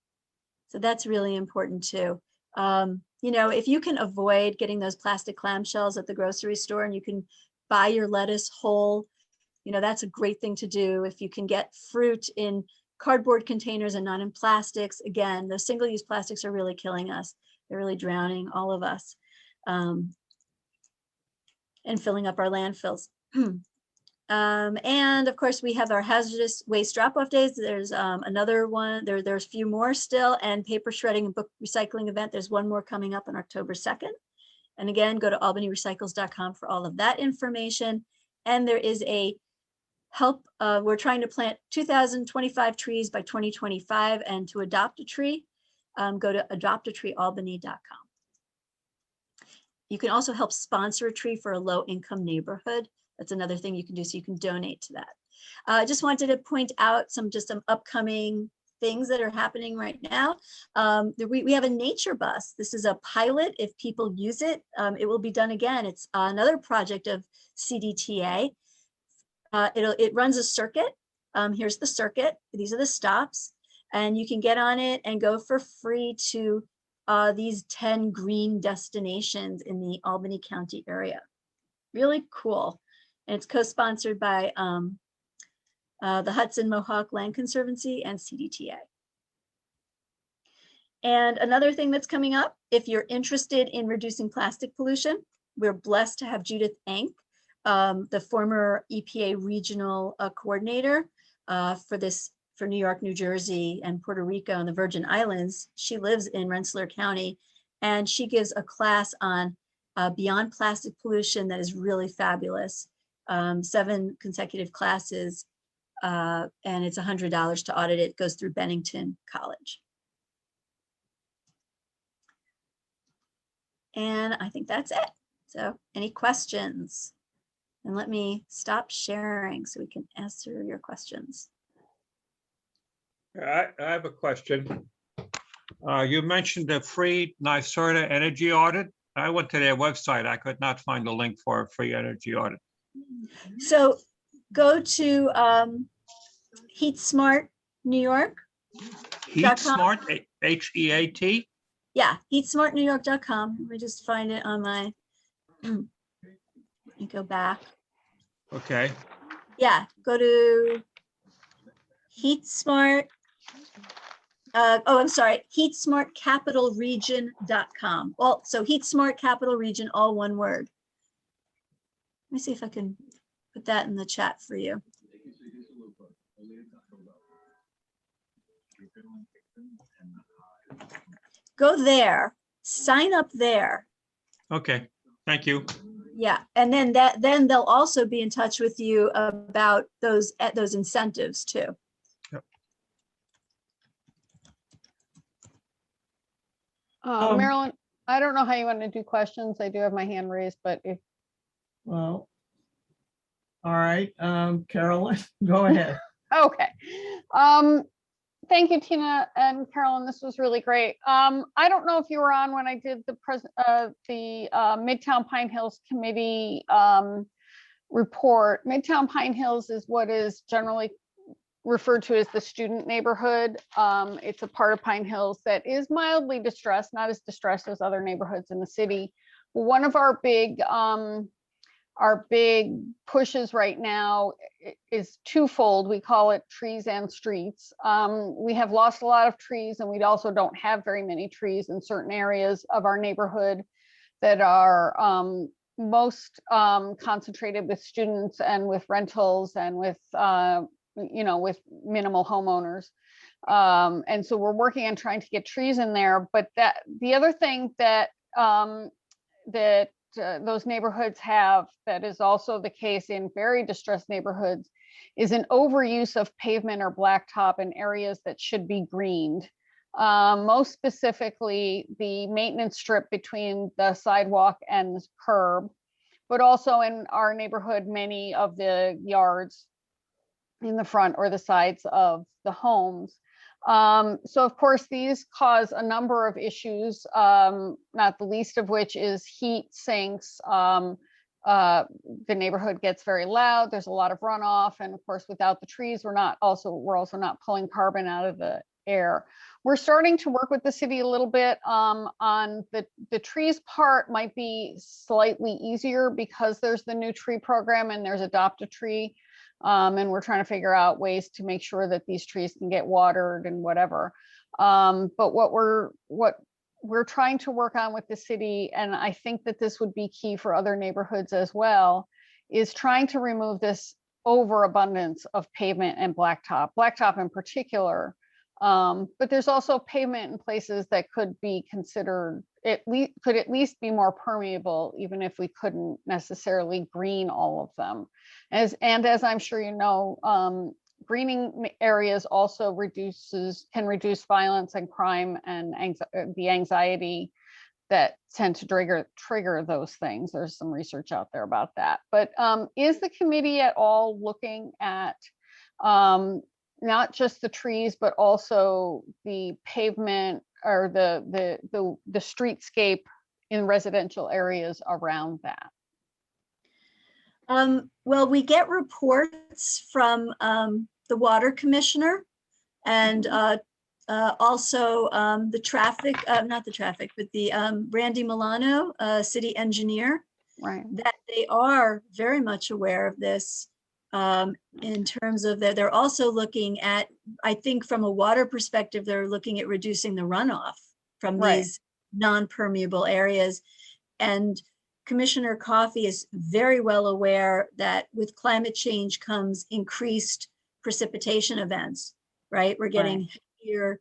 So that's really important too. If you can avoid getting those plastic clamshells at the grocery store and you can buy your lettuce whole, that's a great thing to do. If you can get fruit in cardboard containers and not in plastics, again, those single-use plastics are really killing us. They're really drowning all of us and filling up our landfills. And of course, we have our hazardous waste drop-off days. There's another one. There's a few more still, and paper shredding and book recycling event. There's one more coming up on October 2nd. And again, go to albanyrecycles.com for all of that information. And there is a help. We're trying to plant 2,025 trees by 2025, and to adopt a tree, go to adoptatreealbany.com. You can also help sponsor a tree for a low-income neighborhood. That's another thing you can do, so you can donate to that. I just wanted to point out some upcoming things that are happening right now. We have a nature bus. This is a pilot. If people use it, it will be done again. It's another project of CDTA. It runs a circuit. Here's the circuit. These are the stops. And you can get on it and go for free to these 10 green destinations in the Albany County area. Really cool. And it's co-sponsored by the Hudson Mohawk Land Conservancy and CDTA. And another thing that's coming up, if you're interested in reducing plastic pollution, we're blessed to have Judith Enck, the former EPA regional coordinator for New York, New Jersey, and Puerto Rico and the Virgin Islands. She lives in Rensselaer County, and she gives a class on beyond plastic pollution that is really fabulous. 7 consecutive classes, and it's $100 to audit it. It goes through Bennington College. And I think that's it. So any questions? And let me stop sharing so we can answer your questions. I have a question. You mentioned the free NYSERDA energy audit. I went to their website. I could not find a link for a free energy audit. So go to Heat Smart New York. Heat Smart, H-E-A-T? Yeah, heatsmartnewyork.com. Let me just find it on my, let me go back. Okay. Yeah, go to Heat Smart. I'm sorry, heatsmartcapitalregion.com. Well, so Heat Smart Capital Region, all one word. Let me see if I can put that in the chat for you. Go there, sign up there. Okay, thank you. Yeah, and then they'll also be in touch with you about those incentives too. Marilyn, I don't know how you want to do questions. I do have my hand raised, but if. Well, all right, Carolyn, go ahead. Okay. Thank you, Tina and Carolyn. This was really great. I don't know if you were on when I did the Midtown Pine Hills Committee report. Midtown Pine Hills is what is generally referred to as the student neighborhood. It's a part of Pine Hills that is mildly distressed, not as distressed as other neighborhoods in the city. One of our big pushes right now is twofold. We call it trees and streets. We have lost a lot of trees, and we also don't have very many trees in certain areas of our neighborhood that are most concentrated with students and with rentals and with, with minimal homeowners. And so we're working on trying to get trees in there. But the other thing that those neighborhoods have, that is also the case in very distressed neighborhoods, is an overuse of pavement or blacktop in areas that should be greened. Most specifically, the maintenance strip between the sidewalk and the curb, but also in our neighborhood, many of the yards in the front or the sides of the homes. So of course, these cause a number of issues, not the least of which is heat sinks. The neighborhood gets very loud. There's a lot of runoff. And of course, without the trees, we're also not pulling carbon out of the air. We're starting to work with the city a little bit on the trees part. Might be slightly easier because there's the new tree program and there's Adopt a Tree. And we're trying to figure out ways to make sure that these trees can get watered and whatever. But what we're trying to work on with the city, and I think that this would be key for other neighborhoods as well, is trying to remove this overabundance of pavement and blacktop in particular. But there's also pavement in places that could be considered, could at least be more permeable, even if we couldn't necessarily green all of them. As I'm sure you know, greening areas also can reduce violence and crime and the anxiety that tend to trigger those things. There's some research out there about that. But is the committee at all looking at not just the trees, but also the pavement or the streetscape in residential areas around that? Well, we get reports from the water commissioner and also the traffic, not the traffic, but the Randy Milano, city engineer, Right. that they are very much aware of this. In terms of that, they're also looking at, I think from a water perspective, they're looking at reducing the runoff from these non-permeable areas. And Commissioner Coffey is very well aware that with climate change comes increased precipitation events, right? We're getting heavier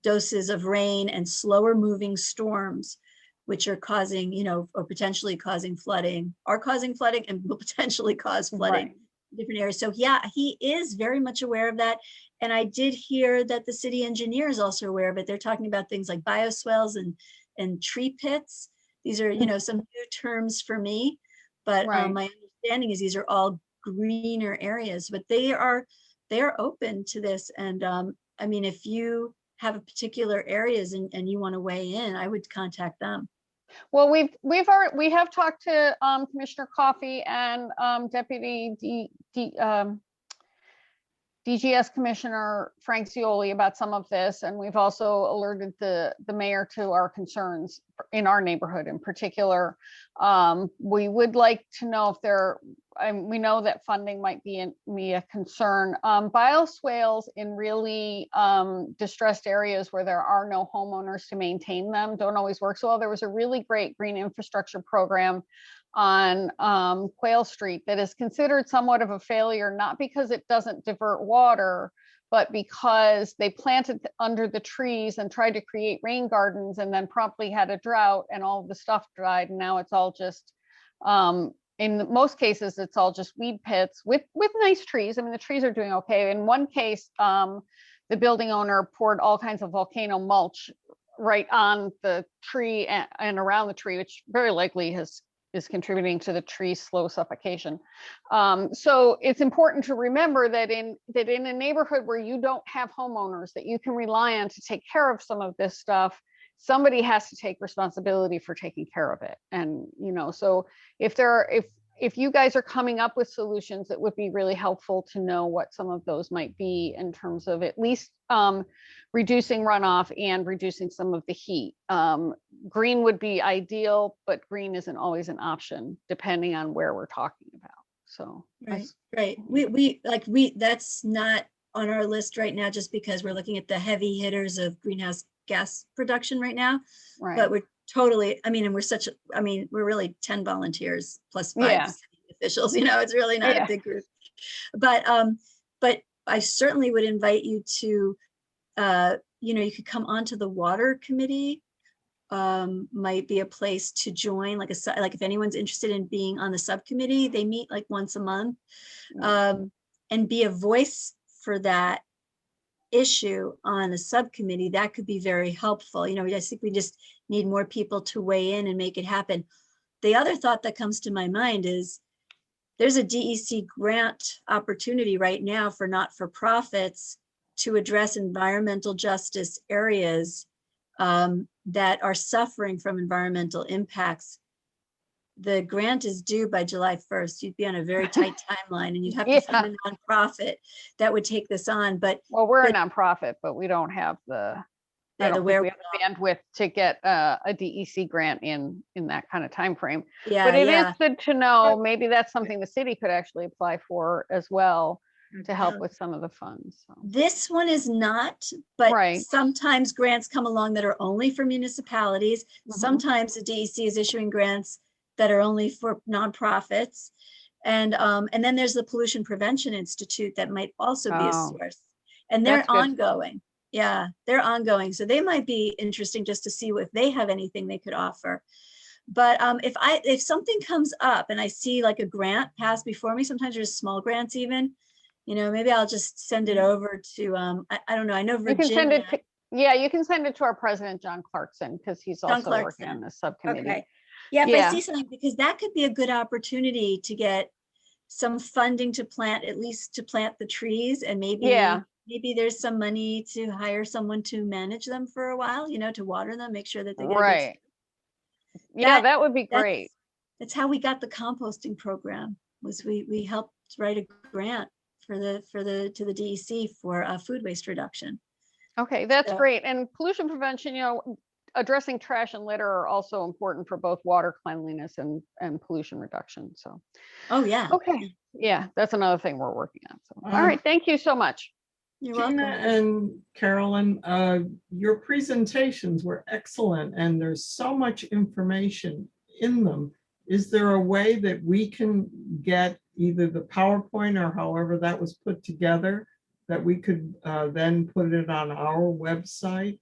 doses of rain and slower moving storms, which are causing, or potentially causing flooding, and will potentially cause flooding in different areas. So yeah, he is very much aware of that. And I did hear that the city engineer is also aware of it. They're talking about things like bioswales and tree pits. These are, some new terms for me, but my understanding is these are all greener areas, but they are open to this. And I mean, if you have a particular areas and you want to weigh in, I would contact them. Well, we have talked to Commissioner Coffey and Deputy DGS Commissioner Frank Zioli about some of this, and we've also alerted the mayor to our concerns in our neighborhood in particular. We would like to know if we know that funding might be a concern. Bioswales in really distressed areas where there are no homeowners to maintain them don't always work so well. There was a really great green infrastructure program on Quayle Street that is considered somewhat of a failure, not because it doesn't divert water, but because they planted under the trees and tried to create rain gardens and then promptly had a drought and all of the stuff dried. And now it's all just, in most cases, it's all just weed pits with nice trees. I mean, the trees are doing okay. In one case, the building owner poured all kinds of volcano mulch right on the tree and around the tree, which very likely is contributing to the tree's slow suffocation. So it's important to remember that in a neighborhood where you don't have homeowners that you can rely on to take care of some of this stuff, somebody has to take responsibility for taking care of it. And so if you guys are coming up with solutions, it would be really helpful to know what some of those might be in terms of at least reducing runoff and reducing some of the heat. Green would be ideal, but green isn't always an option depending on where we're talking about. So right. We that's not on our list right now, just because we're looking at the heavy hitters of greenhouse gas production right now, Right. but we're totally, I mean, and we're really 10 volunteers plus 5 Yeah. city officials, it's really not Yeah. a big group. But I certainly would invite you to, you could come onto the water committee. Might be a place to join, like if anyone's interested in being on the subcommittee, they meet like once a month, and be a voice for that issue on a subcommittee. That could be very helpful. I think we just need more people to weigh in and make it happen. The other thought that comes to my mind is there's a DEC grant opportunity right now for not-for-profits to address environmental justice areas that are suffering from environmental impacts. The grant is due by July 1st. You'd be on a very tight timeline, and you'd have to find a nonprofit that would take this on. But We're a nonprofit, but we don't have the bandwidth to get a DEC grant in that kind of time frame. But it is good to know, maybe that's something the city could actually apply for as well to help with some of the funds. So. This one is not, but sometimes grants come along that are only for municipalities. Sometimes the DEC is issuing grants that are only for nonprofits. And then there's the Pollution Prevention Institute that might also be a source. And they're ongoing. Yeah, they're ongoing. So they might be interesting just to see if they have anything they could offer. But if something comes up and I see like a grant pass before me, sometimes there's small grants even, maybe I'll just send it over to, I don't know. I know Virginia. You can send it you can send it to our president, John Clarkson, because he's also working on the subcommittee. Okay. Yeah, if I see something, because that could be a good opportunity to get some funding to plant, at least to plant the trees, and maybe there's some money to hire someone to manage them for a while, to water them, make sure that they get that would be great. That's how we got the composting program, was we helped write a grant to the DEC for food waste reduction. Okay, that's great. And pollution prevention, addressing trash and litter are also important for both water cleanliness and pollution reduction. So. Oh yeah. Okay. Yeah, that's another thing we're working on. So, all right. Thank you so much. You're Tina welcome. and Carolyn, your presentations were excellent, and there's so much information in them. Is there a way that we can get either the PowerPoint or however that was put together that we could then put it on our website?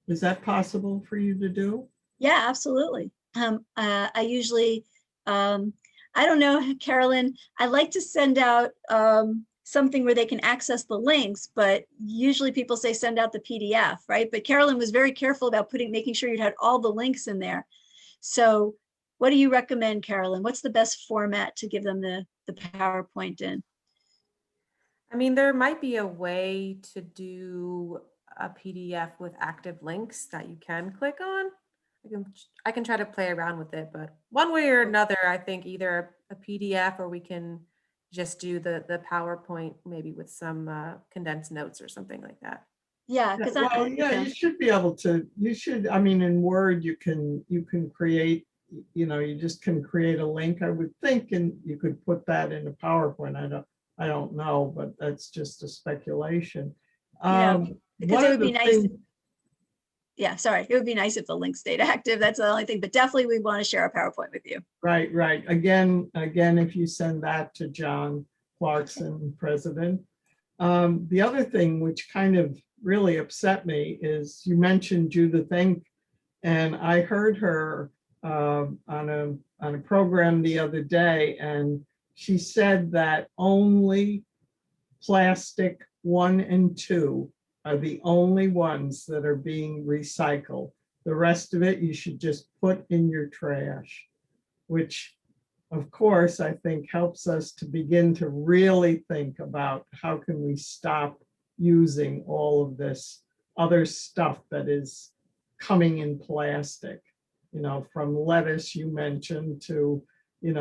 Is that possible for you to do? Yeah, absolutely. I usually, I don't know, Carolyn, I like to send out something where they can access the links, but usually people say send out the PDF, right? But Carolyn was very careful about making sure you had all the links in there. So what do you recommend, Carolyn? What's the best format to give them the PowerPoint in? I mean, there might be a way to do a PDF with active links that you can click on. I can try to play around with it, but one way or another, I think either a PDF or we can just do the PowerPoint maybe with some condensed notes or something like that. Yeah, because you should be able to. I mean, in Word, you can create. You just can create a link, I would think, and you could put that in a PowerPoint. I don't know, but that's just a speculation. Because it would be nice. Yeah, sorry. It would be nice if the link stayed active. That's the only thing, but definitely we want to share a PowerPoint with you. Right. Again, if you send that to John Clarkson, president. The other thing which kind of really upset me is you mentioned Judith Enck, and I heard her on a program the other day, and she said that only plastic 1 and 2 are the only ones that are being recycled. The rest of it you should just put in your trash, which of course I think helps us to begin to really think about how can we stop using all of this other stuff that is coming in plastic, from lettuce you mentioned to,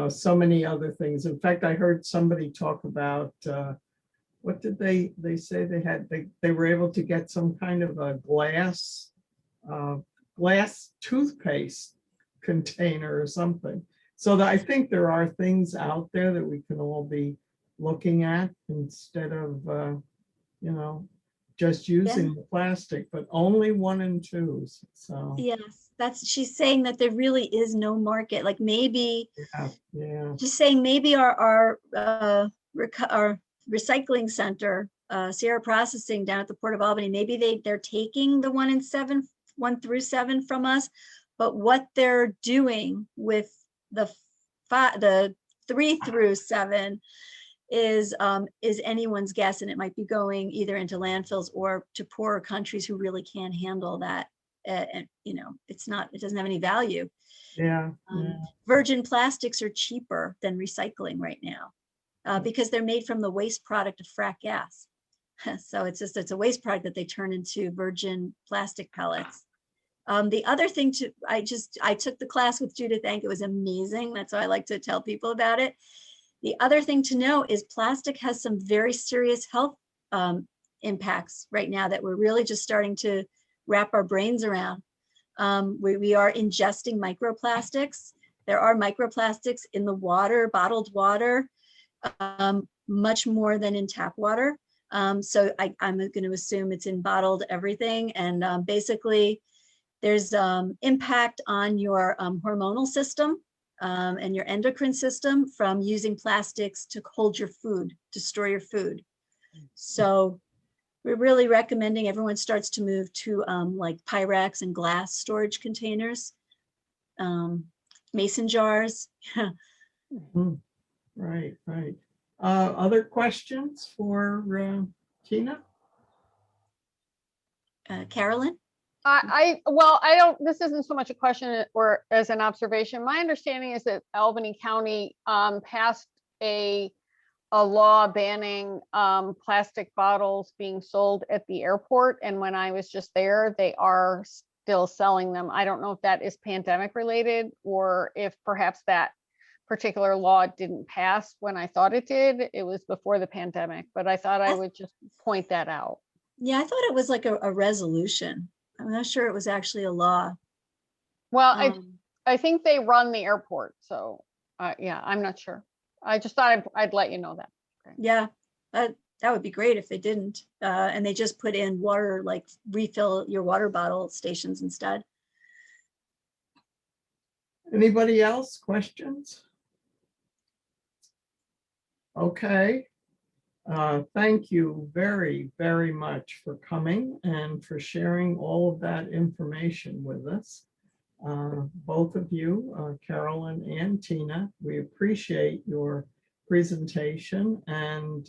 so many other things. In fact, I heard somebody talk about, what did they say they had? They were able to get some kind of a glass toothpaste container or something. So that I think there are things out there that we can all be looking at instead of, just using the plastic, but only 1 and 2s. So, Yes, she's saying that there really is no market, like maybe, yeah. just saying maybe our recycling center, Sierra Processing down at the Port of Albany, maybe they're taking the 1 through 7 from us, but what they're doing with the 3 through 7 is anyone's guess, and it might be going either into landfills or to poorer countries who really can't handle that. And it doesn't have any value. Yeah. Virgin plastics are cheaper than recycling right now because they're made from the waste product of frack gas. So it's a waste product that they turn into virgin plastic pellets. The other thing I took the class with Judith Enck. It was amazing. That's why I like to tell people about it. The other thing to know is plastic has some very serious health impacts right now that we're really just starting to wrap our brains around. We are ingesting microplastics. There are microplastics in the water, bottled water, much more than in tap water. So I'm going to assume it's in bottled everything. And basically, there's impact on your hormonal system and your endocrine system from using plastics to hold your food, to store your food. So we're really recommending everyone starts to move to like Pyrex and glass storage containers, mason jars. Right. Other questions for Tina? Carolyn? This isn't so much a question or as an observation. My understanding is that Albany County passed a law banning plastic bottles being sold at the airport. And when I was just there, they are still selling them. I don't know if that is pandemic related or if perhaps that particular law didn't pass when I thought it did. It was before the pandemic, but I thought I would just point that out. Yeah, I thought it was like a resolution. I'm not sure it was actually a law. Well, I think they run the airport. So yeah, I'm not sure. I just thought I'd let you know that. Okay. Yeah, that would be great if they didn't. And they just put in water, like refill your water bottle stations instead. Anybody else? Questions? Okay. Thank you very, very much for coming and for sharing all of that information with us. Both of you, Carolyn and Tina, we appreciate your presentation, and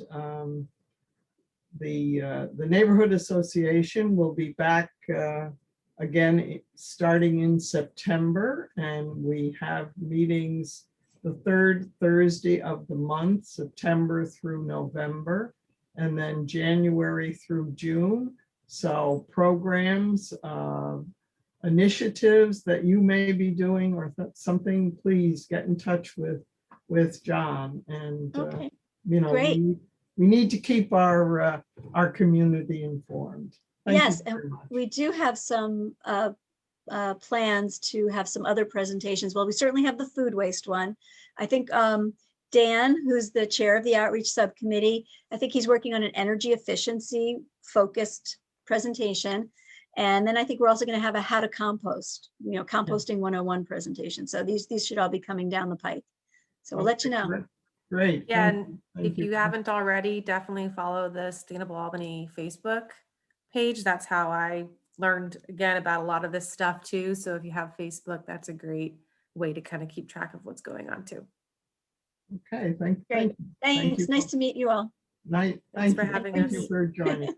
the Neighborhood Association will be back again starting in September, and we have meetings the 3rd Thursday of the month, September through November, and then January through June. So programs, initiatives that you may be doing or something, please get in touch with John. And Okay. Great. We need to keep our community informed. Yes, and we do have some plans to have some other presentations. Well, we certainly have the food waste one. I think Dan, who's the chair of the outreach subcommittee, I think he's working on an energy efficiency focused presentation. And then I think we're also going to have a how to compost, composting 101 presentation. So these should all be coming down the pipe. So we'll let you know. Great. Yeah, and if you haven't already, definitely follow the Sustainable Albany Facebook page. That's how I learned again about a lot of this stuff too. So if you have Facebook, that's a great way to kind of keep track of what's going on too. Okay, thank you. Thanks. Nice to meet you all. Night. Thanks for having us. Thank you for joining.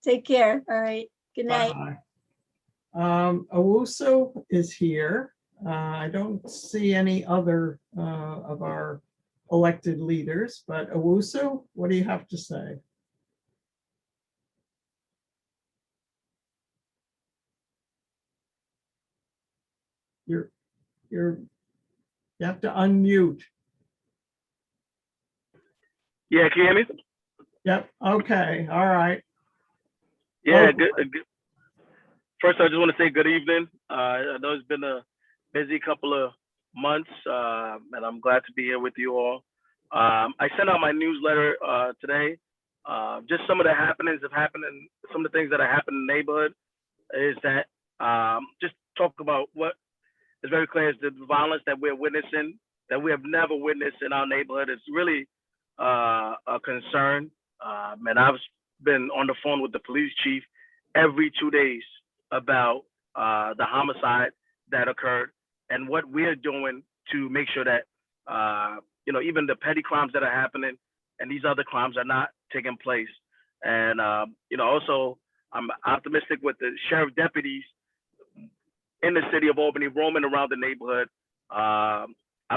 Take care. All right. Good night. Bye. Owusu is here. I don't see any other of our elected leaders, but Owusu, what do you have to say? You have to unmute. Yeah, can you hear me? Yep. Okay. All right. Yeah. Oh. Good. First, I just want to say good evening. I know it's been a busy couple of months, and I'm glad to be here with you all. I sent out my newsletter today. just some of the happenings have happened, and some of the things that are happening in the neighborhood is that just talk about what is very clear is the violence that we're witnessing, that we have never witnessed in our neighborhood. It's really a concern. And I've been on the phone with the police chief every 2 days about the homicide that occurred and what we're doing to make sure that, even the petty crimes that are happening and these other crimes are not taking place. And, also I'm optimistic with the sheriff deputies in the city of Albany roaming around the neighborhood. I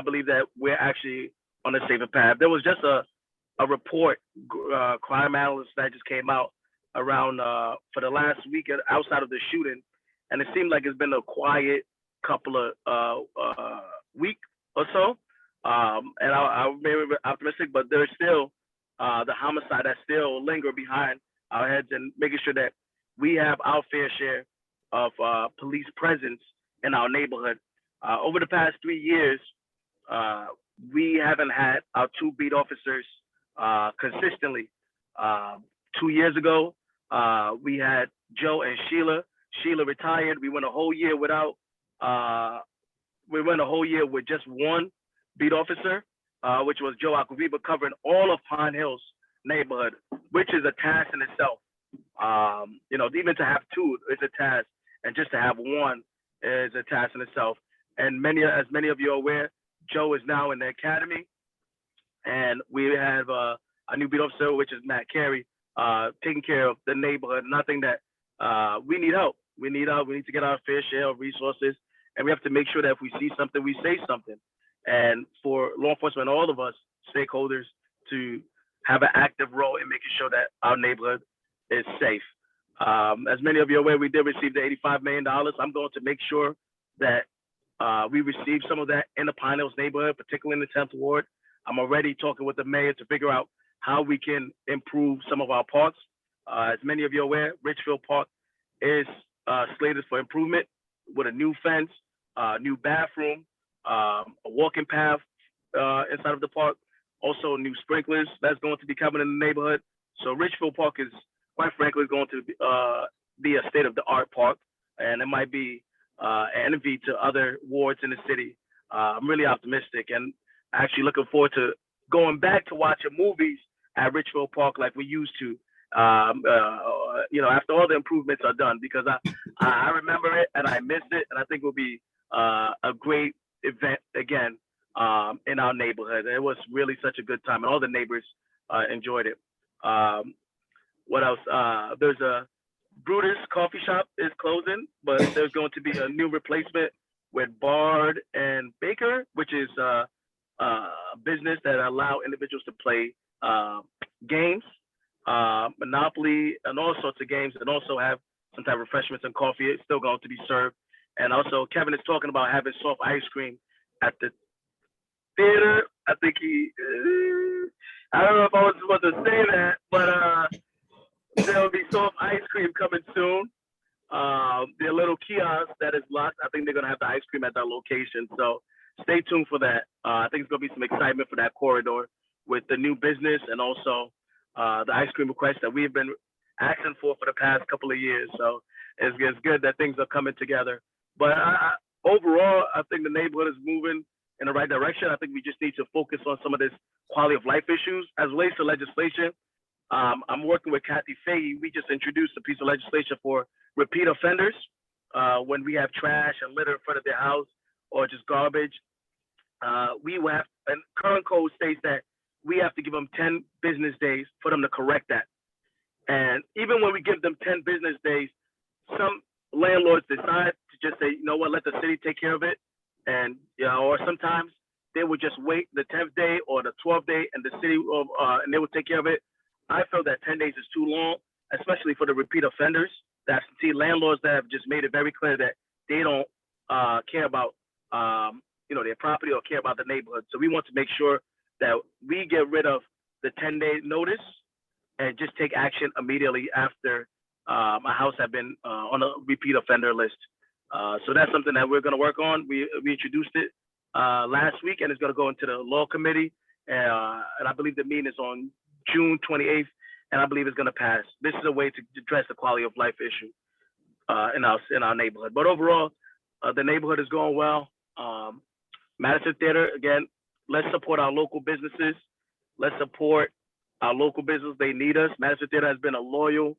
believe that we're actually on a safer path. There was just a report, crime analyst that just came out around for the last week outside of the shooting, and it seemed like it's been a quiet couple of week or so. And I'm very optimistic, but there's still the homicide that still linger behind our heads, and making sure that we have our fair share of police presence in our neighborhood. Over the past 3 years, we haven't had our 2 beat officers consistently. 2 years ago, we had Joe and Sheila. Sheila retired. We went a whole year without. We went a whole year with just 1 beat officer, which was Joe Aquaviva, covering all of Pine Hills neighborhood, which is a task in itself. Even to have 2 is a task, and just to have 1 is a task in itself. And as many of you are aware, Joe is now in the academy, and we have a new beat officer, which is Matt Carey, taking care of the neighborhood. And I think that we need help. We need to get our fair share of resources, and we have to make sure that if we see something, we say something. And for law enforcement, all of us stakeholders, to have an active role in making sure that our neighborhood is safe. As many of you are aware, we did receive the $85 million. I'm going to make sure that we receive some of that in the Pine Hills neighborhood, particularly in the 10th Ward. I'm already talking with the mayor to figure out how we can improve some of our parks. As many of you are aware, Richfield Park is slated for improvement with a new fence, new bathroom, a walking path inside of the park, also new sprinklers that's going to be coming in the neighborhood. So Richfield Park is, quite frankly, going to be a state-of-the-art park, and it might be an envy to other wards in the city. I'm really optimistic, and actually looking forward to going back to watching movies at Richfield Park like we used to, after all the improvements are done, because I remember it and I missed it, and I think it will be a great event again in our neighborhood. It was really such a good time, and all the neighbors enjoyed it. What else? There's a Brutus coffee shop is closing, but there's going to be a new replacement with Bard and Baker, which is a business that allow individuals to play games, Monopoly, and all sorts of games, and also have some type of refreshments and coffee. It's still going to be served. And also, Kevin is talking about having soft ice cream at the theater. I think I don't know if I was supposed to say that, but there'll be soft ice cream coming soon. Their little kiosk that is locked, I think they're going to have the ice cream at that location. So stay tuned for that. I think it's going to be some excitement for that corridor with the new business, and also the ice cream request that we've been asking for the past couple of years. So it's good that things are coming together. But overall, I think the neighborhood is moving in the right direction. I think we just need to focus on some of this quality of life issues. As relates to legislation, I'm working with Kathy Fahey. We just introduced a piece of legislation for repeat offenders when we have trash and litter in front of their house or just garbage. We will have, and current code states that we have to give them 10 business days for them to correct that. And even when we give them 10 business days, some landlords decide to just say, you know what, let the city take care of it. And, or sometimes they would just wait the 10th day or the 12th day, and the city, and they would take care of it. I feel that 10 days is too long, especially for the repeat offenders. That see landlords that have just made it very clear that they don't care about, their property or care about the neighborhood. So we want to make sure that we get rid of the 10-day notice and just take action immediately after a house had been on a repeat offender list. So that's something that we're going to work on. We introduced it last week, and it's going to go into the law committee. And I believe the meeting is on June 28th. and I believe it's going to pass. This is a way to address the quality of life issue in our neighborhood. But overall, the neighborhood is going well. Madison Theater, again, let's support our local businesses. Let's support our local business. They need us. Madison Theater has been a loyal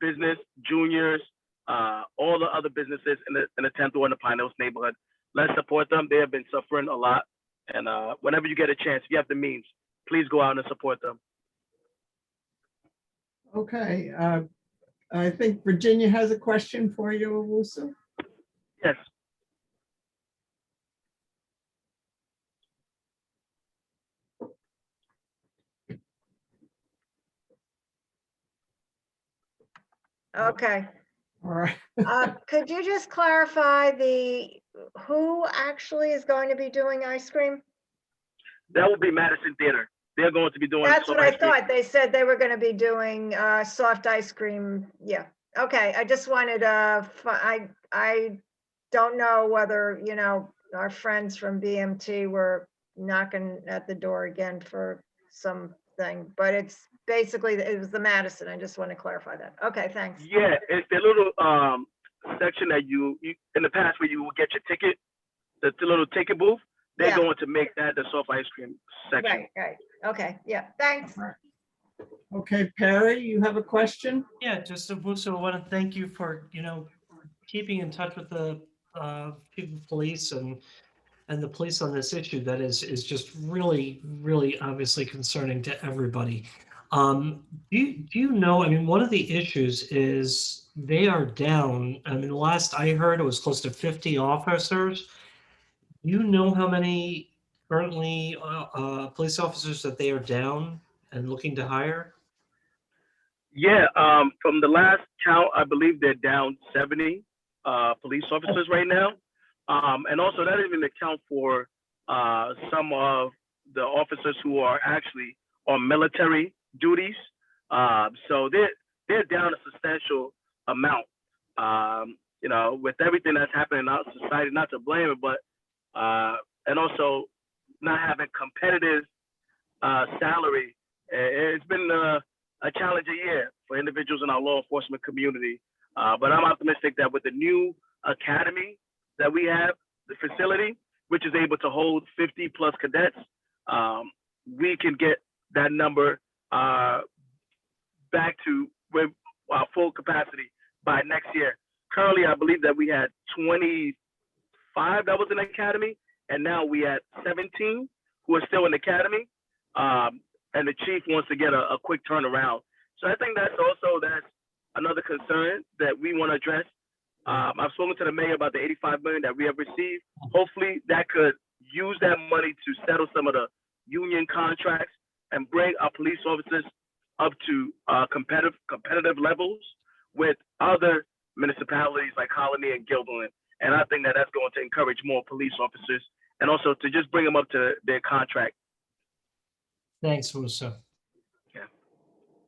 business, juniors, all the other businesses in the 10th Ward in the Pine Hills neighborhood. Let's support them. They have been suffering a lot. And whenever you get a chance, if you have the means, please go out and support them. Okay, I think Virginia has a question for you, Owusu. Yes. Okay. All right. Could you just clarify who actually is going to be doing ice cream? That will be Madison Theater. They're going to be doing. That's what soft I ice cream. thought. They said they were going to be doing soft ice cream. Yeah. Okay. I just wanted I don't know whether, our friends from BMT were knocking at the door again for something, but it's basically, it was the Madison. I just want to clarify that. Okay, thanks. Yeah, it's the little section that you in the past where you will get your ticket, the little ticket booth. They're Yeah. going to make that the soft ice cream section. Right. Okay. Yeah. Thanks. Okay, Perry, you have a question? Yeah, just Owusu, I want to thank you for, keeping in touch with the people, police and the police on this issue that is just really, really obviously concerning to everybody. Do you know, I mean, one of the issues is they are down. I mean, last I heard it was close to 50 officers. Do you know how many currently police officers that they are down and looking to hire? Yeah, from the last count, I believe they're down 70 police officers right now. And also that doesn't even account for some of the officers who are actually on military duties. So they're down a substantial amount. With everything that's happening in our society, not to blame it, but and also not having competitive salary. It's been a challenging year for individuals in our law enforcement community. But I'm optimistic that with the new academy that we have, the facility, which is able to hold 50 plus cadets, we can get that number back to our full capacity by next year. Currently, I believe that we had 25 that was in the academy, and now we had 17 who are still in the academy. And the chief wants to get a quick turnaround. So I think that's another concern that we want to address. I've spoken to the mayor about the $85 million that we have received. Hopefully that could use that money to settle some of the union contracts and bring our police officers up to competitive levels with other municipalities like Colony and Guilderland. And I think that that's going to encourage more police officers and also to just bring them up to their contract. Thanks, Owusu.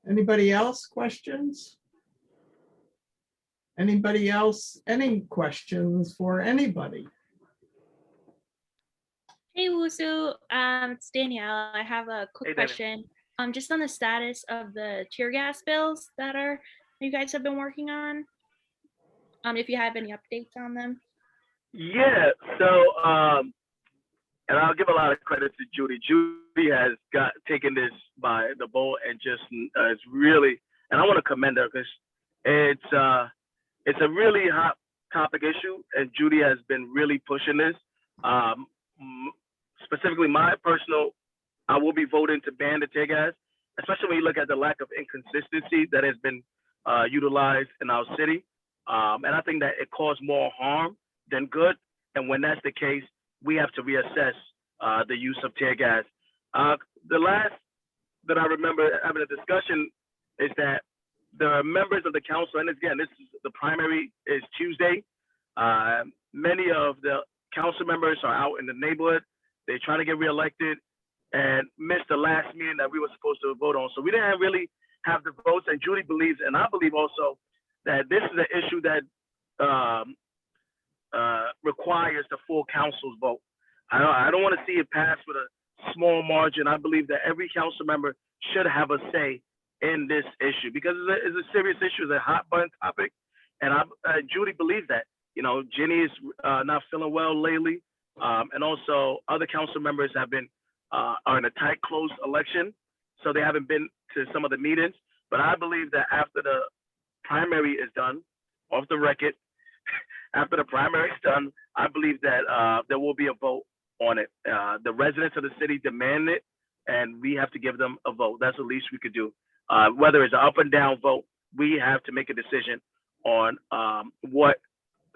Anybody else questions? Anybody else? Any questions for anybody? Hey, Wusu, it's Danielle. I have a quick Hey, Danielle. question. Just on the status of the tear gas bills that you guys have been working on. If you have any updates on them. Yeah. So, and I'll give a lot of credit to Judy. Judy has taken this by the bowl and just is really, and I want to commend her because it's a really hot topic issue, and Judy has been really pushing this. Specifically, I will be voting to ban the tear gas, especially when you look at the lack of inconsistency that has been utilized in our city. And I think that it caused more harm than good. And when that's the case, we have to reassess the use of tear gas. The last that I remember having a discussion is that the members of the council, and again, the primary is Tuesday. Many of the council members are out in the neighborhood. They're trying to get reelected and missed the last meeting that we were supposed to vote on. So we didn't really have the votes. And Judy believes, and I believe also, that this is an issue that requires the full council's vote. I don't want to see it pass with a small margin. I believe that every council member should have a say in this issue because it's a serious issue, it's a hot button topic, and I Judy believes that. You know, Ginny is not feeling well lately, and also other council members have been are in a tight, close election, so they haven't been to some of the meetings. But I believe that after the primary is done, off the record, after the primary is done, I believe that there will be a vote on it. The residents of the city demand it, and we have to give them a vote. That's the least we could do. Whether it's an up and down vote, we have to make a decision on what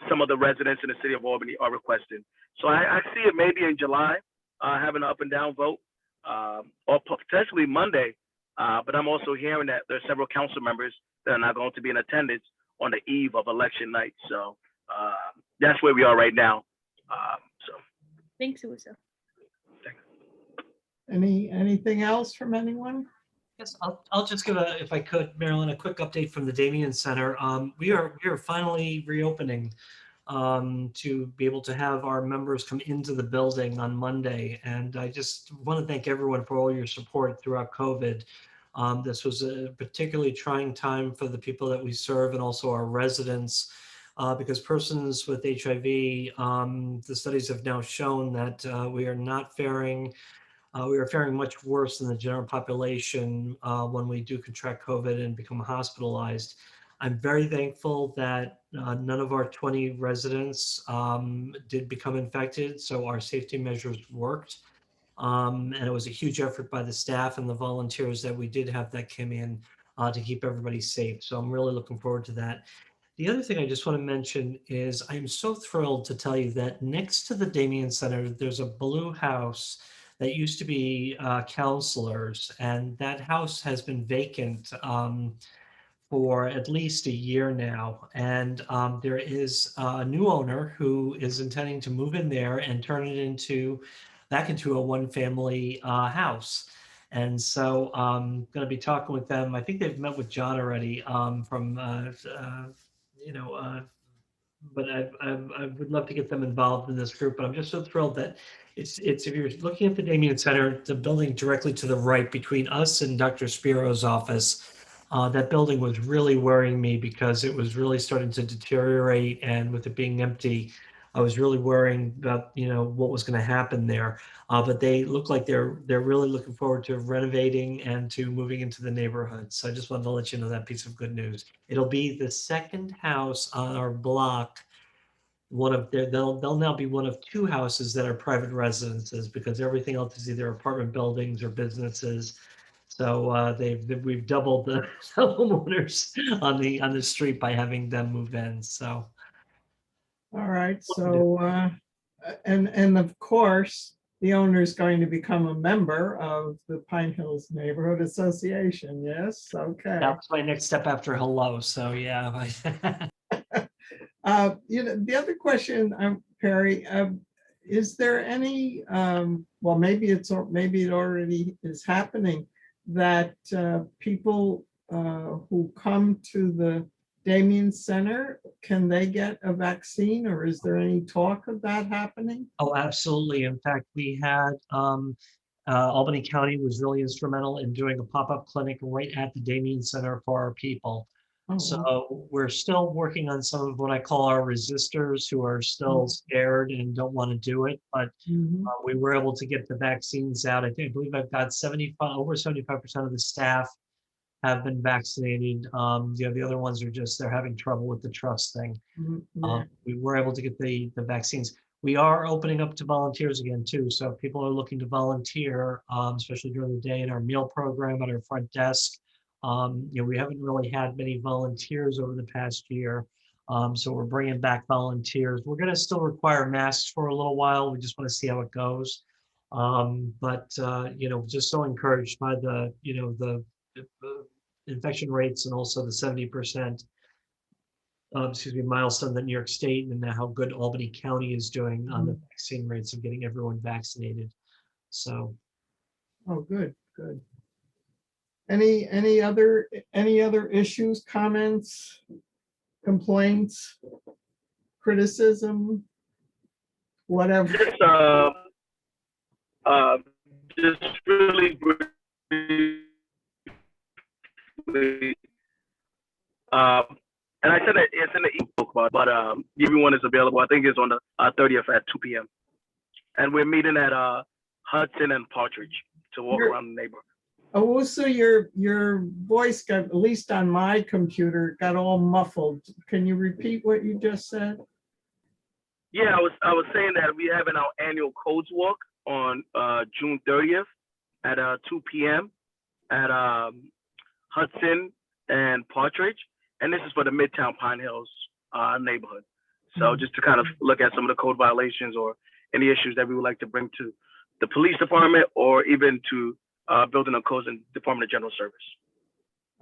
some of the residents in the city of Albany are requesting. So I see it maybe in July, having an up and down vote, or potentially Monday. But I'm also hearing that there's several council members that are not going to be in attendance on the eve of election night. So that's where we are right now. So Thanks, Uso. Anything else from anyone? Yes, I'll just give if I could, Marilyn, a quick update from the Damien Center. We are finally reopening to be able to have our members come into the building on Monday. And I just want to thank everyone for all your support throughout COVID. This was a particularly trying time for the people that we serve and also our residents, because persons with HIV, the studies have now shown that we are faring much worse than the general population when we do contract COVID and become hospitalized. I'm very thankful that none of our 20 residents did become infected, so our safety measures worked. And it was a huge effort by the staff and the volunteers that we did have that came in to keep everybody safe. So I'm really looking forward to that. The other thing I just want to mention is I'm so thrilled to tell you that next to the Damien Center, there's a blue house that used to be counselors, and that house has been vacant for at least a year now. And there is a new owner who is intending to move in there and turn it back into a one-family house. And so I'm going to be talking with them. I think they've met with John already but I would love to get them involved in this group. But I'm just so thrilled that it's if you're looking at the Damien Center, the building directly to the right between us and Dr. Spiro's office, that building was really worrying me because it was really starting to deteriorate, and with it being empty, I was really worrying about what was going to happen there. But they look like they're really looking forward to renovating and to moving into the neighborhood. So I just wanted to let you know that piece of good news. It'll be the second house on our block. They'll now be one of two houses that are private residences, because everything else is either apartment buildings or businesses. So we've doubled the homeowners on the street by having them move in. So. All right, so, and of course, the owner is going to become a member of the Pine Hills Neighborhood Association, yes? Okay. That's my next step after hello, so yeah. The other question, Perry, is there any, well, maybe it already is happening, that people who come to the Damien Center, can they get a vaccine, or is there any talk of that happening? Oh, absolutely. In fact, we had Albany County was really instrumental in doing a pop-up clinic right at the Damien Center for our people. Oh, So we're still working on some of what I call our resistors, who are still scared and don't want to do it. But we were able to get the vaccines out. I believe I've got over 75% of the staff have been vaccinated. The other ones are they're having trouble with the trust thing. We were able to get the vaccines. We are opening up to volunteers again too. So if people are looking to volunteer, especially during the day in our meal program at our front desk. We haven't really had many volunteers over the past year. So we're bringing back volunteers. We're going to still require masks for a little while. We just want to see how it goes. Just so encouraged by the infection rates and also the 70% milestone that New York State and how good Albany County is doing on the vaccine rates of getting everyone vaccinated. So. Oh, good. Any other issues, comments, complaints, criticism, whatever? Just really quickly. And I said that it's in the ebook, but everyone is available. I think it's on the 30th at 2 p.m. And we're meeting at Hudson and Partridge to walk around the neighborhood. Oh, so your voice got, at least on my computer, got all muffled. Can you repeat what you just said? Yeah, I was saying that we having our annual codes walk on June 30th at 2 p.m. at Hudson and Partridge, and this is for the Midtown Pine Hills neighborhood. So just to kind of look at some of the code violations or any issues that we would like to bring to the police department or even to Building and Codes and Department of General Service.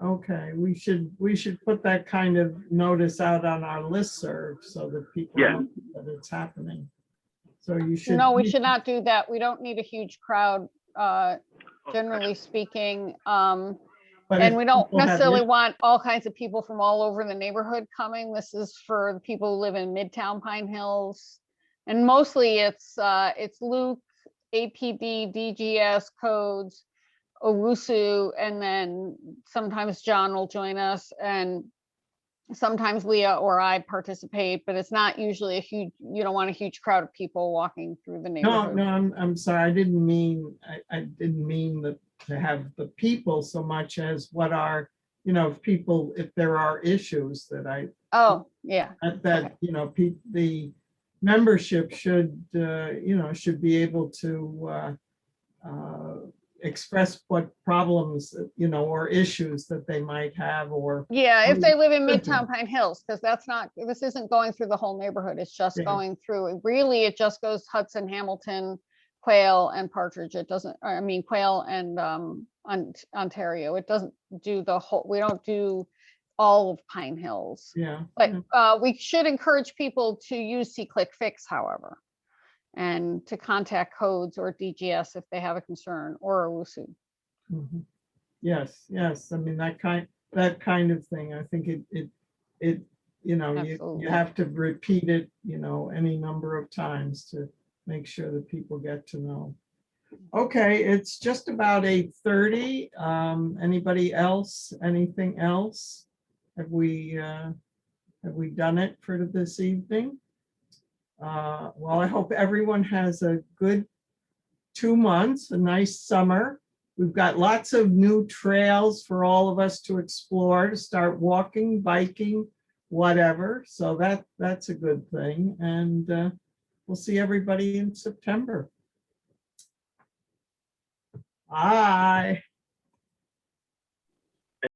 Okay, we should put that kind of notice out on our listserv so that people know that it's happening. So you should. No, we should not do that. We don't need a huge crowd, generally speaking. But And if we don't people have necessarily issues- want all kinds of people from all over the neighborhood coming. This is for the people who live in Midtown Pine Hills. And mostly it's Luke, APD, DGS, codes, Owusu, and then sometimes John will join us, and sometimes Leah or I participate, but it's not usually a huge, you don't want a huge crowd of people walking through the No, neighborhood. no, I'm sorry. I didn't mean to have the people so much as what are, if there are issues that Oh, yeah. that, the membership should, should be able to express what problems, or issues that they might have or. Yeah, if they live in Good Midtown Pine Hills, because this isn't going through the whole neighborhood. It's just Yeah. going through, really, it just goes Hudson, Hamilton, Quail and Partridge. It doesn't, I mean, Quail and Ontario. It doesn't do the whole, we don't do all of Pine Hills. Yeah. But we should encourage people to use C-Click Fix, however, and to contact codes or DGS if they have a concern, or Owusu. Mhm. Yes, I mean, that kind of thing. I think it, you Absolutely. have to repeat it, any number of times to make sure that people get to know. Okay, it's just about 8:30. Anybody else, anything else? Have we done it for this evening? Well, I hope everyone has a good 2 months, a nice summer. We've got lots of new trails for all of us to explore, to start walking, biking, whatever. So that's a good thing. And we'll see everybody in September. Bye.